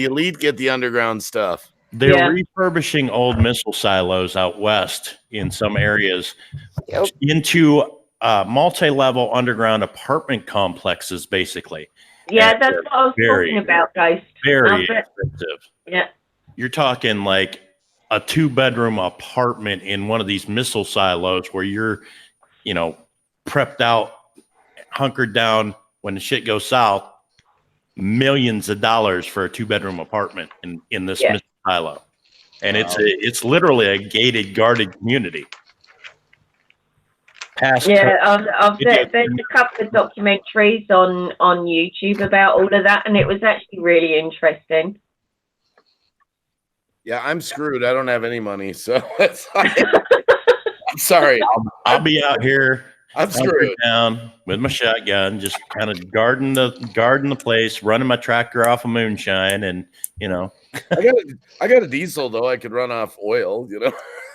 elite get the underground stuff. They're refurbishing old missile silos out west in some areas into multi-level underground apartment complexes, basically. Yeah, that's what I was talking about, guys. Very expensive. Yeah. You're talking like a 2-bedroom apartment in one of these missile silos where you're, prepped out, hunkered down when the shit goes south. Millions of dollars for a 2-bedroom apartment in this missile silo, and it's literally a gated, guarded community. Past Yeah, there's video. a couple of documentaries on YouTube about all of that, and it was actually really interesting. Yeah, I'm screwed. I don't have any money, so it's like, I'm sorry. I'll be out here. I'm screwed. Down with my shotgun, just kind of guarding the place, running my tractor off of moonshine, and I got a diesel though. I could run off oil,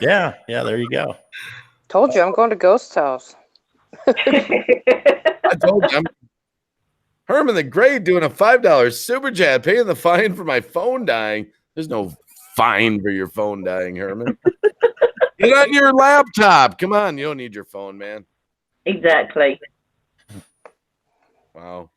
yeah, there you go. Told you I'm going to Ghost House. I told you, Herman the Great doing a $5 super chat, paying the fine for my phone dying. There's no fine for your phone dying, Herman. Get on your laptop. Come on, you don't need your phone, man. Exactly. Wow.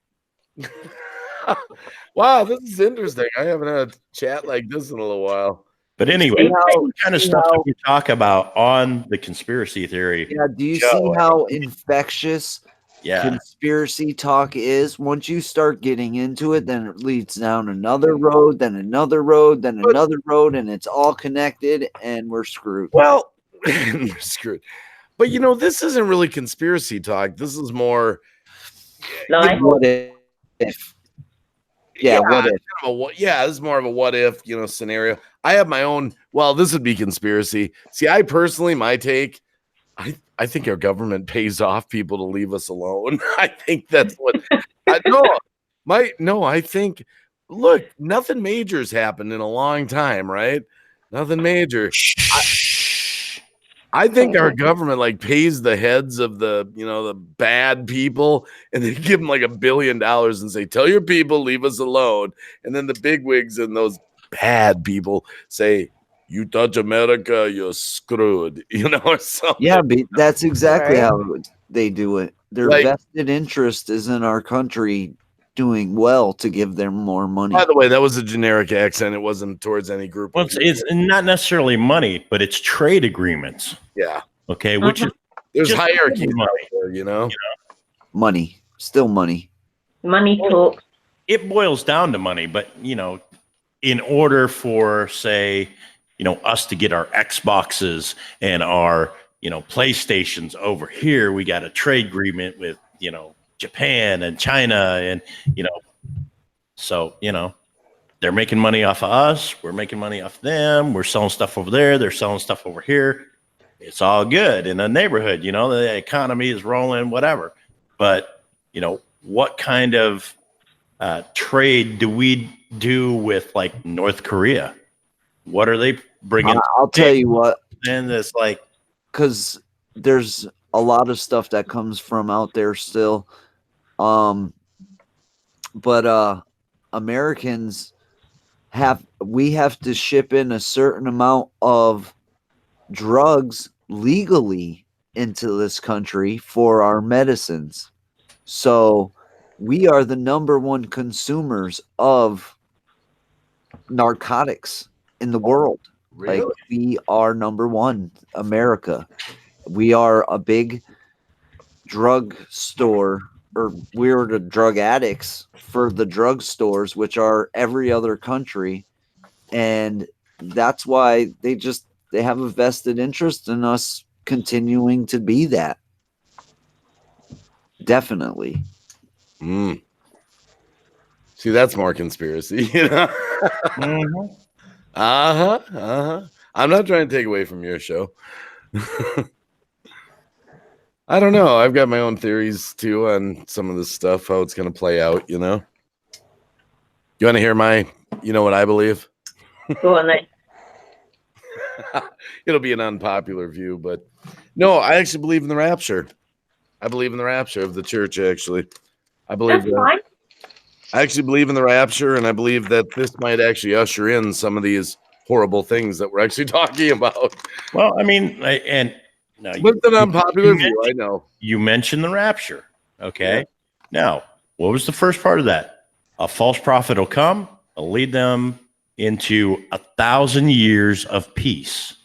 Wow, this is interesting. I haven't had a chat like this in a little while. But anyway, what kind of stuff that we talk about on the conspiracy theory? Yeah, do you see how infectious conspiracy talk is? Once you start getting into it, then it leads down another road, then another road, then another road, and it's all connected, and we're screwed. Well, we're screwed. But this isn't really conspiracy talk. This is more what if? Yeah, what if? This is more of a what if, scenario. I have my own. Well, this would be conspiracy. See, I personally, my take, I think our government pays off people to leave us alone. I think that's what. I think. Look, nothing major's happened in a long time, right? Nothing major. I think our government pays the heads of the bad people, and they give them $1 billion and say, "Tell your people, leave us alone." And then the bigwigs and those bad people say, "You touch America, you're screwed," or something. Yeah, but that's exactly how they do it. Their vested interest is in our country doing well to give them more money. By the way, that was a generic accent. It wasn't towards any group. Well, it's not necessarily money, but it's trade agreements. Yeah. Okay. Which is there's hierarchy there, Money. Still money. Money talks. It boils down to money, but in order for, say, us to get our Xboxes and our, PlayStations over here, we got a trade agreement with, Japan and China, and so they're making money off of us, we're making money off them, we're selling stuff over there, they're selling stuff over here. It's all good in the neighborhood, the economy is rolling, whatever. But what kind of trade do we do with North Korea? What are they bringing? I'll tell you what, and it's because there's a lot of stuff that comes from out there still. But Americans have to ship in a certain amount of drugs legally into this country for our medicines. So we are the number one consumers of narcotics in the world. Really? We are number one, America. We are a big drug store, or we're the drug addicts for the drug stores, which are every other country. And that's why they have a vested interest in us continuing to be that. Definitely. See, that's more conspiracy, mm-hmm. I'm not trying to take away from your show. I don't know. I've got my own theories too on some of this stuff, how it's going to play out, You want to hear what I believe? Go on then. It'll be an unpopular view, but no, I actually believe in the rapture. I believe in the rapture of the church, actually. I believe That's fine. I actually believe in the rapture, and I believe that this might actually usher in some of these horrible things that we're actually talking about. Well, I mean, no, but an unpopular view, I know. You mentioned the rapture. Okay. Yeah. Now, what was the first part of that? A false prophet will come, will lead them into 1,000 years of peace.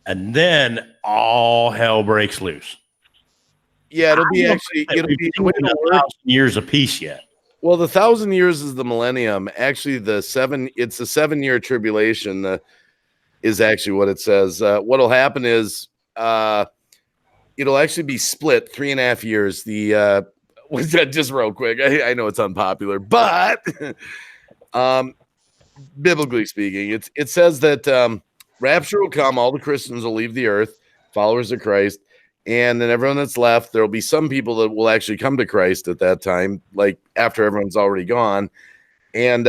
And then all hell breaks loose. Yeah, it'll be 1,000 years of peace yet. Well, the 1,000 years is the millennium. Actually, it's the 7-year tribulation is actually what it says. What'll happen is it'll actually be split 3.5 years. The just real quick, I know it's unpopular, but biblically speaking, it says that rapture will come, all the Christians will leave the earth, followers of Christ, and then everyone that's left, there will be some people that will actually come to Christ at that time, like after everyone's already gone, and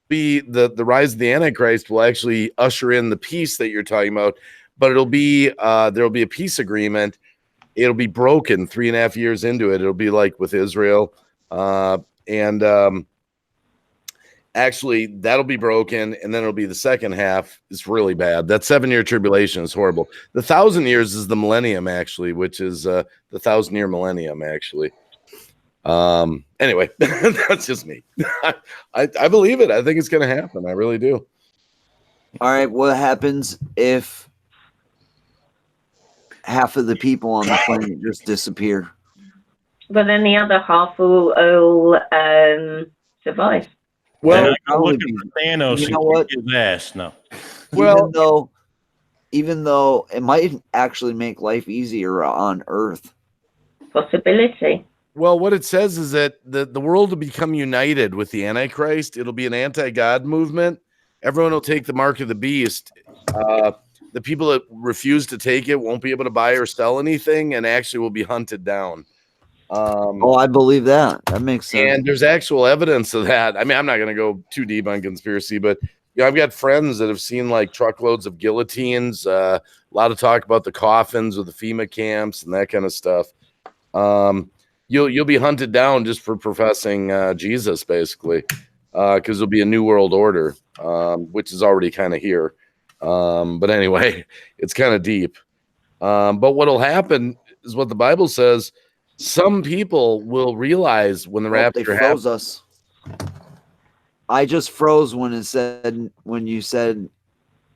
be the rise of the Antichrist will actually usher in the peace that you're talking about, but it'll be there'll be a peace agreement. It'll be broken 3.5 years into it. It'll be like with Israel, and actually that'll be broken, and then it'll be the second half. It's really bad. That 7-year tribulation is horrible. The 1,000 years is the millennium, actually, which is the 1,000-year millennium, actually. Anyway, that's just me. I believe it. I think it's going to happen. I really do. All right, what happens if half of the people on the planet just disappear? But then the other half will survive. Well, looking for Thanos, you know what? His ass. No. Well, even though it might actually make life easier on Earth. Possibility. Well, what it says is that the world will become united with the Antichrist. It'll be an anti-God movement. Everyone will take the mark of the beast. The people that refuse to take it won't be able to buy or sell anything, and actually will be hunted down. I believe that. That makes sense. And there's actual evidence of that. I mean, I'm not going to go too deep on conspiracy, but I've got friends that have seen like truckloads of guillotines. A lot of talk about the coffins with the FEMA camps and that kind of stuff. You'll be hunted down just for professing Jesus, basically, because there'll be a new world order, which is already kind of here. But anyway, it's kind of deep. But what'll happen is what the Bible says. Some people will realize when the rapture happens. Us. I just froze when you said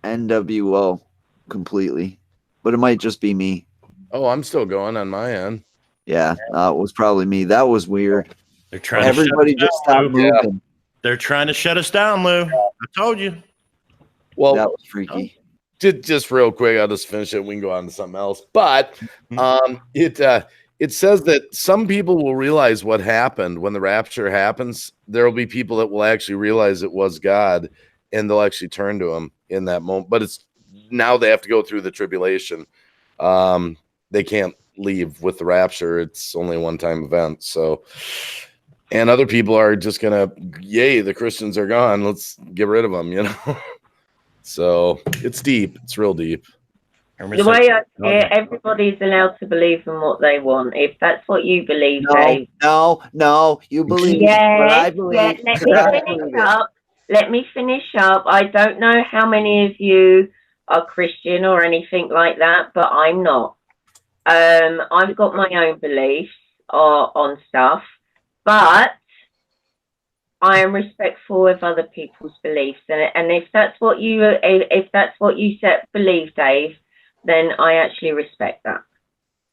NWO completely, but it might just be me. Oh, I'm still going on my end. Yeah, it was probably me. That was weird. They're trying. Everybody to just stopped moving. Yeah. They're trying to shut us down, Lou. I told you. Well, that was freaky. Just real quick, I'll just finish it. We can go on to something else. But it says that some people will realize what happened when the rapture happens. There will be people that will actually realize it was God, and they'll actually turn to him in that moment. But it's now they have to go through the tribulation. They can't leave with the rapture. It's only a one-time event. So, and other people are just gonna, yay, the Christians are gone. Let's get rid of them, you know. So it's deep. It's real deep. The way I see it, everybody's allowed to believe in what they want. If that's what you believe, Dave. No, you believe what I believe. Let me finish up. I don't know how many of you are Christian or anything like that, but I'm not. I've got my own beliefs on stuff, but I am respectful of other people's beliefs, and if that's what you believe, Dave, then I actually respect that.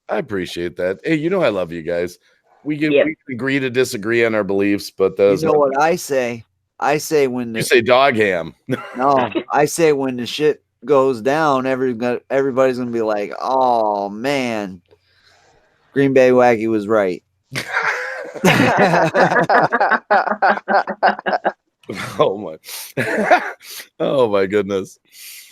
I appreciate that. Hey, you know I love you guys. We can agree to disagree on our beliefs, but you know what I say? I say when you say dog ham. No, I say when the shit goes down, everybody's gonna be like, "Oh man, Green Bay Wacky was right." Oh my goodness.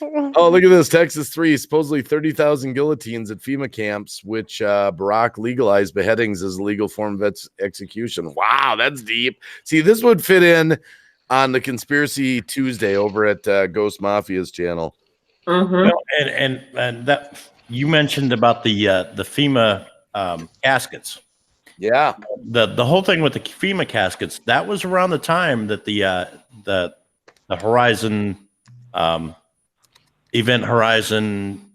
Oh, look at this. Texas 3, supposedly 30,000 guillotines at FEMA camps, which Barack legalized beheadings as a legal form of execution. Wow, that's deep. See, this would fit in on the Conspiracy Tuesday over at Ghost Mafia's channel. Mm-hmm. And that you mentioned about the FEMA caskets. Yeah, the whole thing with the FEMA caskets, that was around the time that the Horizon Event Horizon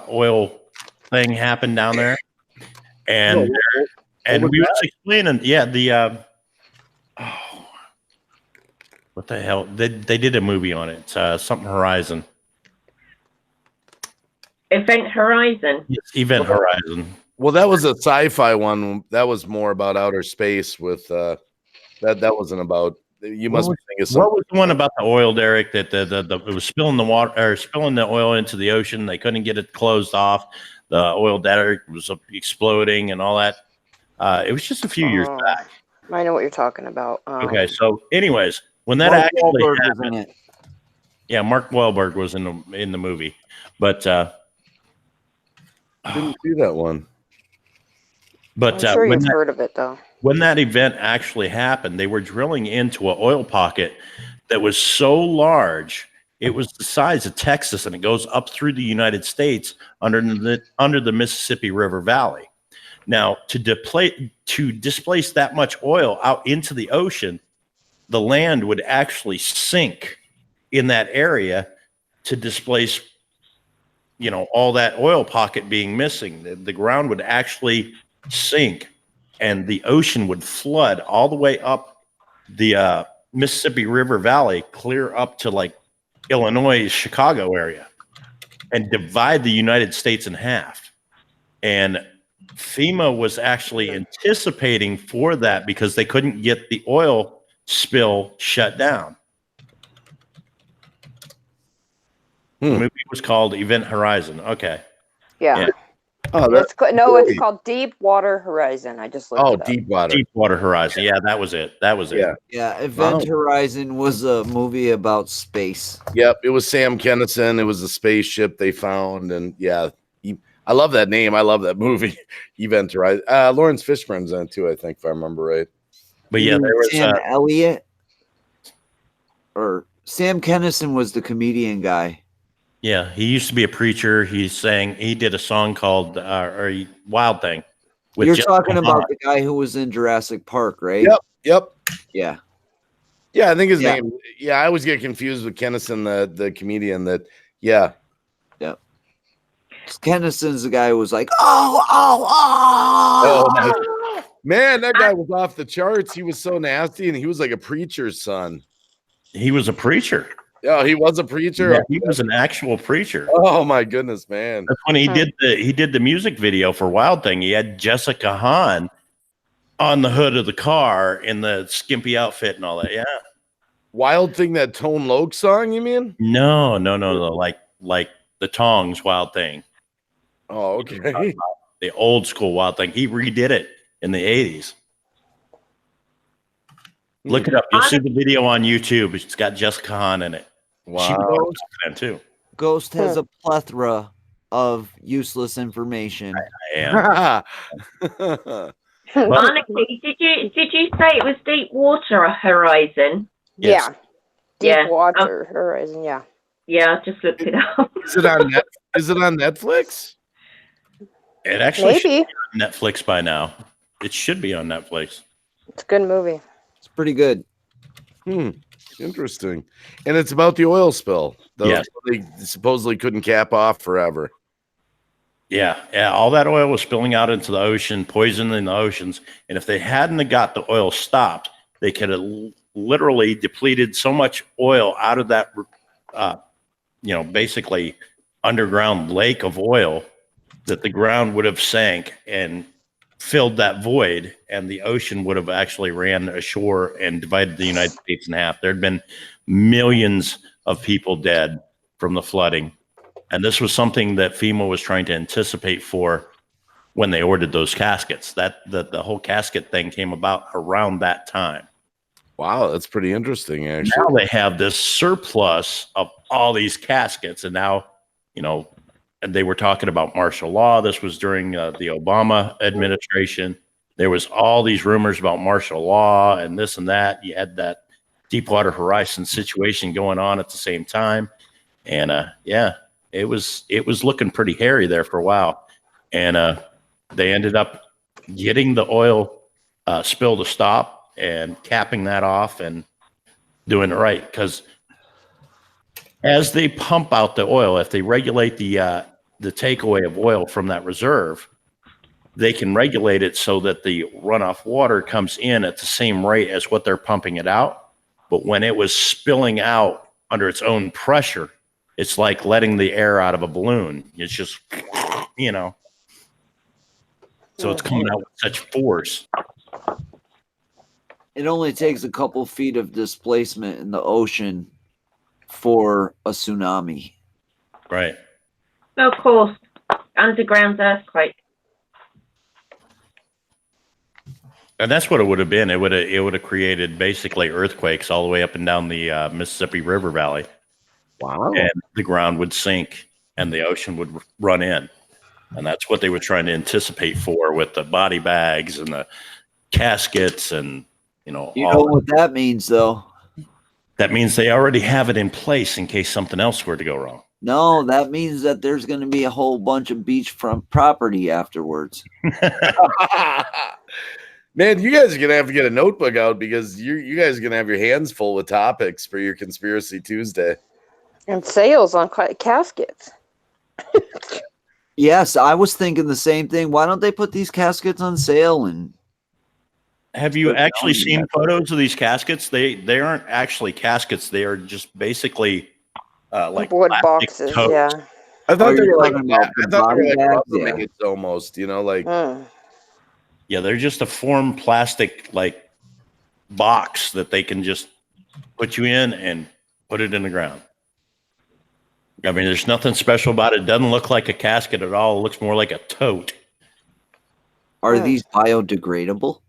oil thing happened down there, and we were explaining, what the hell, they did a movie on it, something Horizon. Event Horizon. Yes, Event Horizon. Well, that was a sci-fi one. That was more about outer space. With that wasn't about. You must be thinking of something. What was the one about the oil, Derek? That it was spilling the water or spilling the oil into the ocean. They couldn't get it closed off. the oil derrick was exploding and all that. It was just a few years back. I know what you're talking about. Okay, so anyways, when that Mark actually Wahlberg was happened, in it. yeah, Mark Wahlberg was in the movie, but Didn't see that one. I'm sure you've heard of it though. when that event actually happened, they were drilling into an oil pocket that was so large it was the size of Texas, and it goes up through the United States under the Mississippi River Valley. Now, to displace that much oil out into the ocean, the land would actually sink in that area to displace, all that oil pocket being missing. The ground would actually sink, and the ocean would flood all the way up the Mississippi River Valley, clear up to like Illinois, Chicago area, and divide the United States in half. And FEMA was actually anticipating for that because they couldn't get the oil spill shut down. The movie was called Event Horizon. Okay. Yeah. Oh, it's called Deepwater Horizon. I just looked it up. Deepwater Horizon. Yeah, that was it. Yeah, Event Horizon was a movie about space. Yep, it was Sam Kinison. It was a spaceship they found, and yeah, I love that name. I love that movie, Event Horizon. Lawrence Fishburne's in it too, I think, if I remember right. But yeah, there was Sam Elliott, or Sam Kinison was the comedian guy. Yeah, he used to be a preacher. He did a song called Wild Thing. You're talking about the guy who was in Jurassic Park, right? Yep. Yeah. Yeah, I think his name. Yeah, I always get confused with Kinison, the comedian. Yeah. Kinison's the guy who was like, man, that guy was off the charts. He was so nasty, and he was like a preacher's son. He was a preacher. Yeah, he was a preacher. Yeah, he was an actual preacher. Oh my goodness, man! That's when he did the music video for Wild Thing. He had Jessica Hahn on the hood of the car in the skimpy outfit and all that. Yeah, Wild Thing, that Tone Loc song, you mean? No. Like the Tongs Wild Thing. Oh, okay. The old school Wild Thing. He redid it in the 80s. Look it up. You'll see the video on YouTube. It's got Jessica Hahn in it. Wow. She was fan too. Ghost has a plethora of useless information. I am. Anarchy, did you say it was Deepwater Horizon? Yes. Yeah. Deepwater Horizon, yeah. Yeah, I just looked it up. Is it on Netflix? It actually should Maybe. be on Netflix by now. It should be on Netflix. It's a good movie. It's pretty good. Interesting. And it's about the oil spill. Yes. They supposedly couldn't cap off forever. Yeah. All that oil was spilling out into the ocean, poisoning the oceans. And if they hadn't have got the oil stopped, they could have literally depleted so much oil out of that, basically underground lake of oil that the ground would have sank and filled that void, and the ocean would have actually ran ashore and divided the United States in half. There'd been millions of people dead from the flooding. And this was something that FEMA was trying to anticipate for when they ordered those caskets. The whole casket thing came about around that time. Wow, that's pretty interesting, actually. Now they have this surplus of all these caskets, and now, and they were talking about martial law. This was during the Obama administration. There was all these rumors about martial law and this and that. You had that Deepwater Horizon situation going on at the same time. And it was looking pretty hairy there for a while. And they ended up getting the oil spill to stop and capping that off and doing it right. Because as they pump out the oil, if they regulate the takeaway of oil from that reserve, they can regulate it so that the runoff water comes in at the same rate as what they're pumping it out. But when it was spilling out under its own pressure, it's like letting the air out of a balloon. It's just, so it's coming out with such force. It only takes a couple feet of displacement in the ocean for a tsunami. Right. Of course. underground earthquake. And that's what it would have been. It would have created basically earthquakes all the way up and down the Mississippi River Valley. Wow. And the ground would sink and the ocean would run in. And that's what they were trying to anticipate for with the body bags and the caskets and, You know what that means, though? That means they already have it in place in case something else were to go wrong. No, that means that there's going to be a whole bunch of beachfront property afterwards. Man, you guys are going to have to get a notebook out because you guys are going to have your hands full with topics for your Conspiracy Tuesday. And sales on caskets. Yes, I was thinking the same thing. Why don't they put these caskets on sale? And have you actually seen photos of these caskets? They aren't actually caskets. They are just basically like wood boxes. totes. Yeah. I thought they were like yeah. Rubbermaids almost, you know, like Yeah, they're just a formed plastic like box that they can just put you in and put it in the ground. I mean, there's nothing special about it. It doesn't look like a casket at all. It looks more like a tote. Are these biodegradable?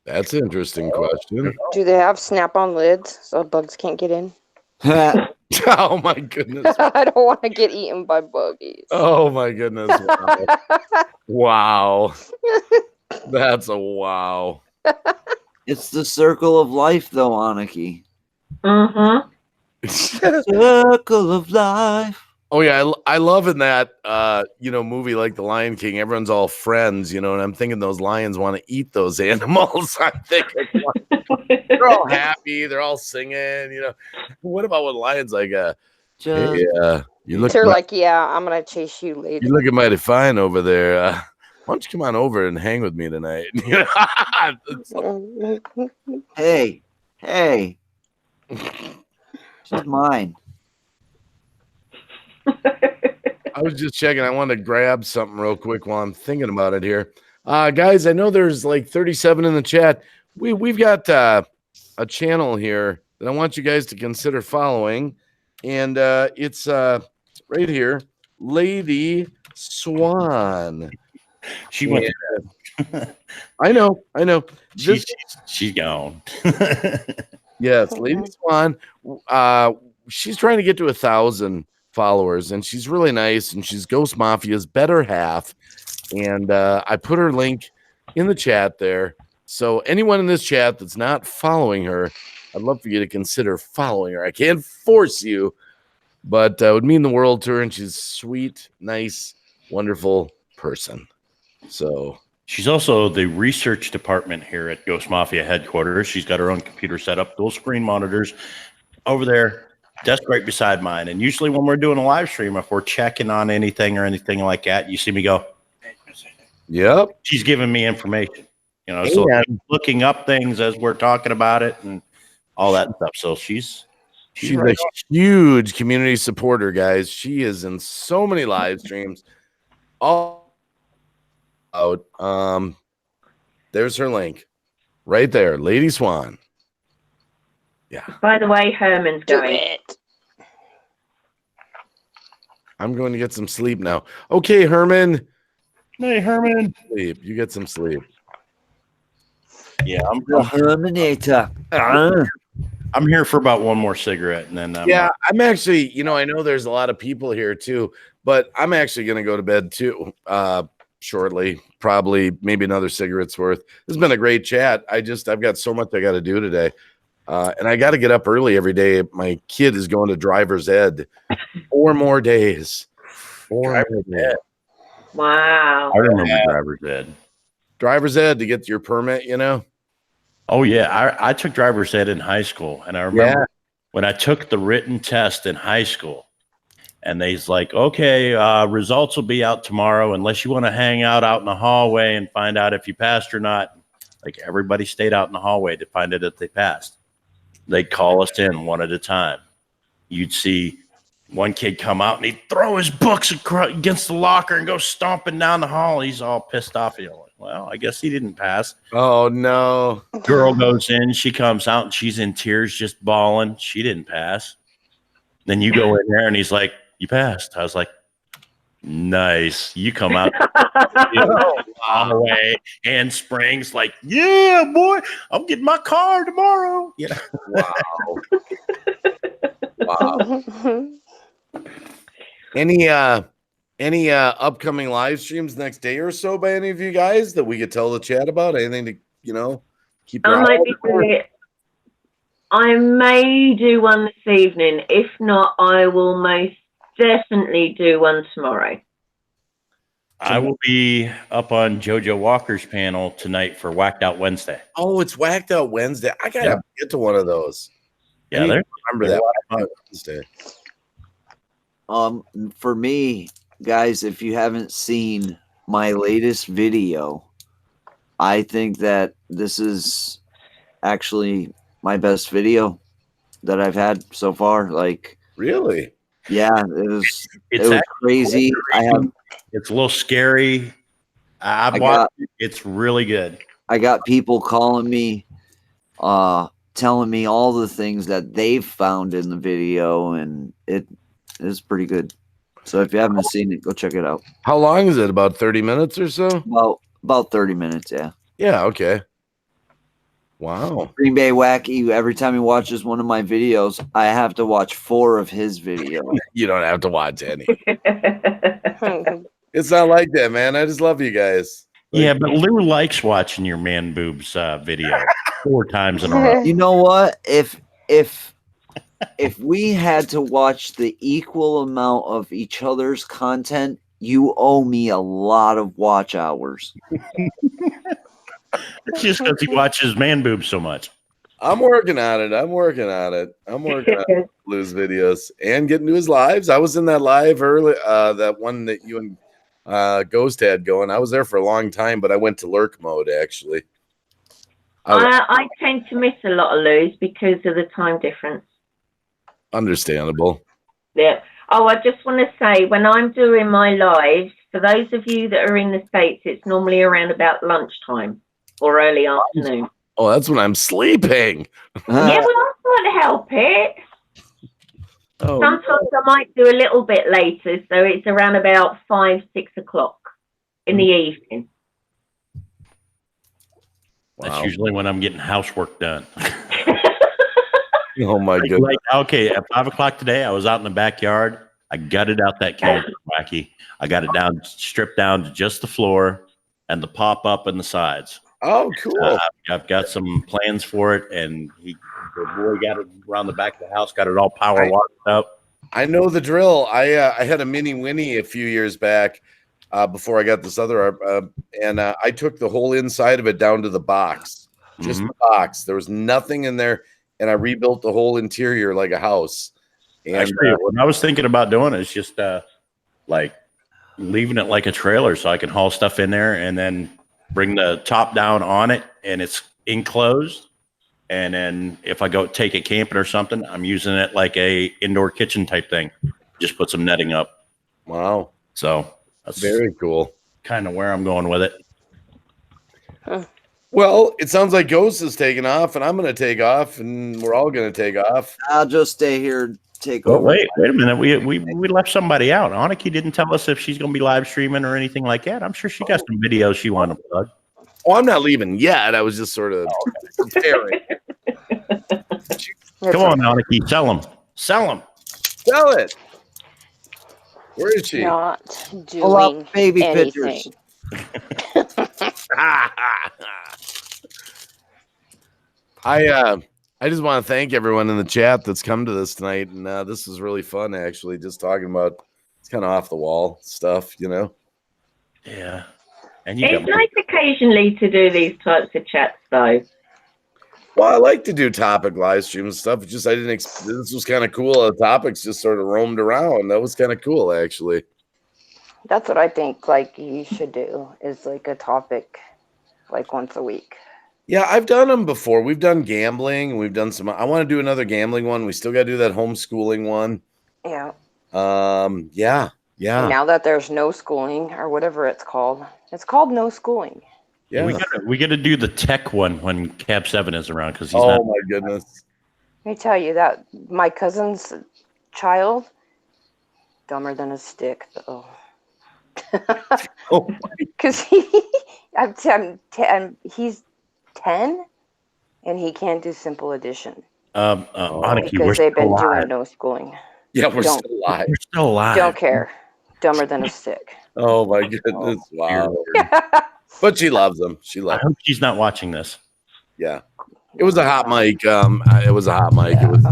That's an interesting question. Do they have snap-on lids so bugs can't get in? Oh my goodness. I don't want to get eaten by buggies. Oh my goodness. Wow. That's a wow. It's the circle of life, though, Aniki. Mm-hmm. Circle of life. Oh yeah, I love in that movie like The Lion King. Everyone's all friends, and I'm thinking those lions want to eat those animals. I'm thinking they're all happy, they're all singing. What about when lions like hey, you look? They're like, yeah, I'm gonna chase you later. You're looking mighty fine over there. Why don't you come on over and hang with me tonight? Hey, she's mine. I was just checking. I wanted to grab something real quick while I'm thinking about it here. Guys, I know there's like 37 in the chat. We've got a channel here that I want you guys to consider following. And it's right here, Lady Swan. She went. I know. She's gone. Yes, Lady Swan. She's trying to get to 1,000 followers, and she's really nice, and she's Ghost Mafia's better half. And I put her link in the chat there. So anyone in this chat that's not following her, I'd love for you to consider following her. I can't force you, but it would mean the world to her, and she's a sweet, nice, wonderful person. So she's also the research department here at Ghost Mafia headquarters. She's got her own computer set up, dual screen monitors over there, desk right beside mine. And usually when we're doing a live stream, if we're checking on anything or anything like that, you see me go, yep. She's giving me information, so looking up things as we're talking about it and all that stuff. So she's right a huge community supporter, guys. She is in so many live streams. All out. There's her link right there, Lady Swan. Yeah. By the way, Herman's going. I'm going to get some sleep now. Okay, Herman. Hey, Herman. Sleep. You get some sleep. Yeah, I'm The Herminator. I'm here for about one more cigarette, and then I'm actually. I know there's a lot of people here too, but I'm actually going to go to bed too. Shortly, probably maybe another cigarette's worth. This has been a great chat. I've got so much I got to do today. And I got to get up early every day. My kid is going to driver's ed 4 more days. 4 more days. Wow. I remember driver's ed. Driver's ed to get your permit, Oh, yeah. I took driver's ed in high school. And I remember when I took the written test in high school, and they's like, okay, results will be out tomorrow unless you want to hang out in the hallway and find out if you passed or not. Like everybody stayed out in the hallway to find out if they passed. They'd call us in one at a time. You'd see one kid come out and he'd throw his books against the locker and go stomping down the hall. He's all pissed off. You're like, well, I guess he didn't pass. Oh, no. Girl goes in. She comes out and she's in tears, just bawling. She didn't pass. Then you go in there and he's like, you passed. I was like, Nice. You come out on the way and springs like, yeah, boy, I'm getting my car tomorrow. You know? Wow. Any upcoming live streams next day or so by any of you guys that we could tell the chat about? Anything to keep your I eye might out be for? doing it. I may do one this evening. If not, I will most definitely do one tomorrow. I will be up on JoJo Walker's panel tonight for Whacked Out Wednesday. Oh, it's Whacked Out Wednesday. I gotta get to one of those. Yeah, I need there. to remember that Whacked Out Wednesday. For me, guys, if you haven't seen my latest video, I think that this is actually my best video that I've had so far. Like, really? Yeah, it was It's crazy. It's a little scary. I've watched it. It's really good. I got people calling me, telling me all the things that they've found in the video, and it is pretty good. So if you haven't seen it, go check it out. How long is it? About 30 minutes or so? About 30 minutes, yeah. Yeah, okay. Wow. Green Bay Wacky, every time he watches one of my videos, I have to watch 4 of his videos. You don't have to watch any. It's not like that, man. I just love you guys. Yeah, but Lou likes watching your man boobs video 4 times in a row. You know what? If we had to watch the equal amount of each other's content, you owe me a lot of watch hours. It's just because he watches man boobs so much. I'm working on it. I'm working on Lou's videos and getting to his lives. I was in that live early, that one that you and Ghost had going. I was there for a long time, but I went to lurk mode actually. I tend to miss a lot of Lou's because of the time difference. Understandable. Yeah. Oh, I just want to say, when I'm doing my lives, for those of you that are in the States, it's normally around about lunchtime or early afternoon. Oh, that's when I'm sleeping. Yeah, well, I can't help it. Oh, Sometimes I might do a little bit later, so it's around about 5, 6 o'clock in the evening. That's usually when I'm getting housework done. Oh my goodness. Like, okay, at 5 o'clock today, I was out in the backyard. I gutted out that can wacky. I got it down, stripped down to just the floor and the pop up and the sides. Oh, cool. I've got some plans for it, and the boy got it around the back of the house, got it all power washed up. I know the drill. I had a mini Winnie a few years back before I got this other, and I took the whole inside of it down to the box, just the box. There was nothing in there, and I rebuilt the whole interior like a house. And actually, what I was thinking about doing is just like leaving it like a trailer so I can haul stuff in there and then bring the top down on it, and it's enclosed. And then if I go take it camping or something, I'm using it like a indoor kitchen type thing. Just put some netting up. Wow. So that's very cool. Kind of where I'm going with it. Huh. Well, it sounds like Ghost is taking off, and I'm going to take off, and we're all going to take off. I'll just stay here and take Well, over. wait a minute. We left somebody out. Aniki didn't tell us if she's going to be live streaming or anything like that. I'm sure she got some videos she wanted to plug. Oh, I'm not leaving yet. I was just sort of preparing. Come on, Aniki, sell them. Sell them. Sell it. Where is she? Not doing Pull up baby anything. pictures. I just want to thank everyone in the chat that's come to this tonight, and this is really fun. Actually, just talking about it's kind of off the wall stuff, you know. Yeah, and it's nice occasionally to do these types of chats, though. Well, I like to do topic live stream and stuff. Just I didn't. This was kind of cool. The topics just sort of roamed around. That was kind of cool, actually. That's what I think. Like you should do is like a topic, like once a week. Yeah, I've done them before. We've done gambling. We've done some. I want to do another gambling one. We still got to do that homeschooling one. Yeah. Yeah. And now that there's no schooling or whatever it's called no schooling. Yeah. We got to do the tech one when Cab 7 is around because he's my goodness. Let me tell you that my cousin's child, dumber than a stick though. Oh, Because he's 10 and he can't do simple addition Aniki, we're because they've been still doing alive. no schooling. yeah, we're Don't- still alive. We're still alive. Don't care. Dumber than a stick. Oh my goodness! Wow. But she loves him. She I loves. hope she's not watching this. Yeah. It was a hot mic. It was a hot mic. It was.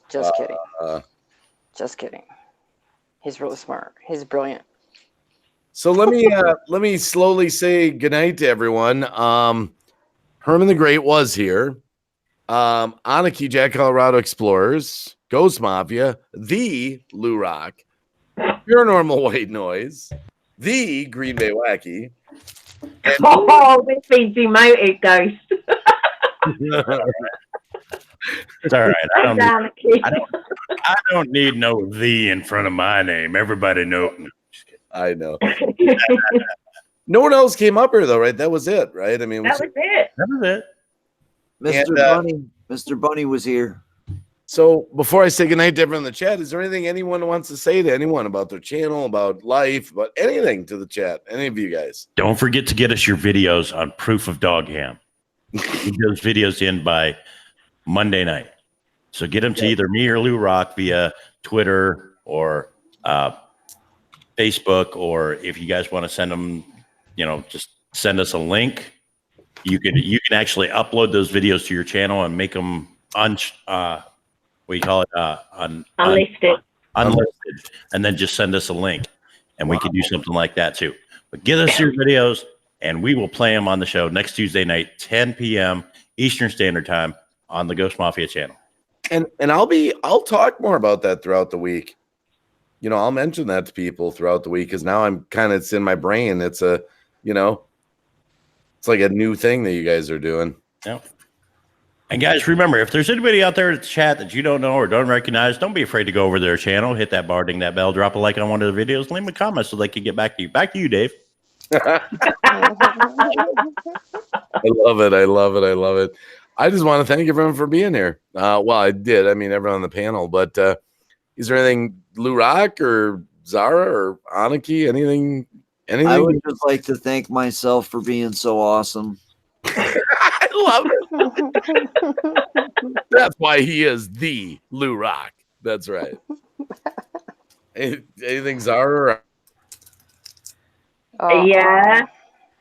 Just kidding. Uh, Just kidding. He's really smart. He's brilliant. So let me slowly say goodnight to everyone. Herman the Great was here. Aniki, Jack Colorado Explorers, Ghost Mafia, the Lou Rock, Paranormal White Noise, the Green Bay Wacky. Oh, this been demoted, Ghost. It's all right. Anarchy. I don't need no "the" in front of my name. Everybody knows. I know. No one else came up here though, right? That was it, right? I mean, That was it. That was it. Mr. Bunny was here. so before I say goodnight to everyone in the chat, is there anything anyone wants to say to anyone about their channel, about life, about anything to the chat? Any of you guys? Don't forget to get us your videos on Proof of Dog Ham. Get those videos in by Monday night. So get them to either me or Lou Rock via Twitter or Facebook, or if you guys want to send them, just send us a link. You can actually upload those videos to your channel and make them unlisted, and then just send us a link, and we can do something like that too. But get us your videos, and we will play them on the show next Tuesday night, 10 p.m. Eastern Standard Time on the Ghost Mafia channel. And I'll talk more about that throughout the week. I'll mention that to people throughout the week because now it's in my brain. It's it's like a new thing that you guys are doing. Yeah. And guys, remember, if there's anybody out there in the chat that you don't know or don't recognize, don't be afraid to go over to their channel, hit that bar, ding that bell, drop a like on one of the videos, leave them a comment so they can get back to you. Back to you, Dave. I love it. I love it. I love it. I just want to thank everyone for being here. Well, I did. I mean, everyone on the panel. But is there anything, Lou Rock or Zara or Aniki, anything? I would just like to thank myself for being so awesome. I love it. That's why he is the Lou Rock. That's right. Anything, Zara? Yeah.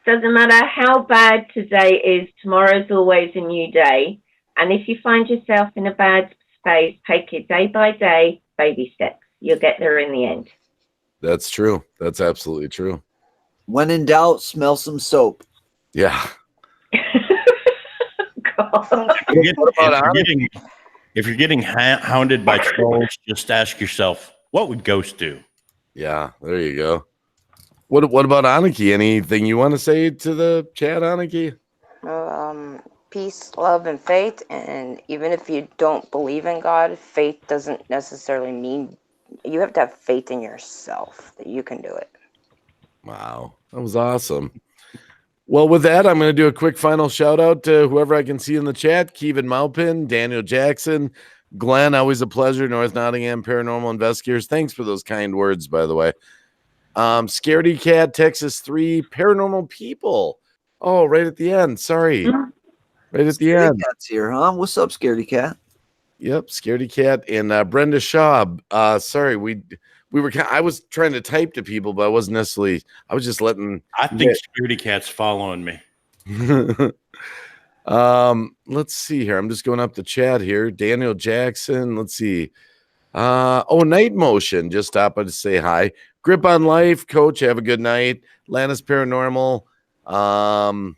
Doesn't matter how bad today is, tomorrow's always a new day. And if you find yourself in a bad space, take it day by day, baby steps. You'll get there in the end. That's true. That's absolutely true. When in doubt, smell some soap. Yeah. If you're getting hounded by trolls, just ask yourself, what would Ghost do? Yeah, there you go. What about Aniki? Anything you want to say to the chat, Aniki? Peace, love, and faith. And even if you don't believe in God, faith doesn't necessarily mean you have to have faith in yourself that you can do it. Wow, that was awesome. Well, with that, I'm going to do a quick final shout out to whoever I can see in the chat. Kevin Maupin, Daniel Jackson, Glenn, always a pleasure. North Nottingham Paranormal Investigators. Thanks for those kind words, by the way. Scaredy Cat, Texas 3, Paranormal People. Oh, right at the end. Sorry. Right at the end. Cat's here, huh? What's up, Scaredy Cat? Yep, Scaredy Cat and Brenda Shaw. Sorry, we were. I was trying to type to people, but I wasn't necessarily. I was just letting. I think Security Cat's following me. Let's see here. I'm just going up the chat here. Daniel Jackson. Let's see. Night Motion. Just stop by to say hi. Grip on Life, Coach. Have a good night. Lannis Paranormal. Enlightened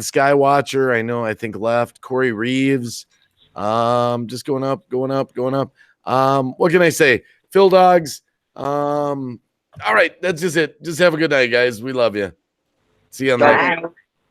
Skywatcher. I think left. Corey Reeves. Just going up. What can I say? Phil Dogs. All right, that's just it. Just have a good night, guys. We love you. See you on the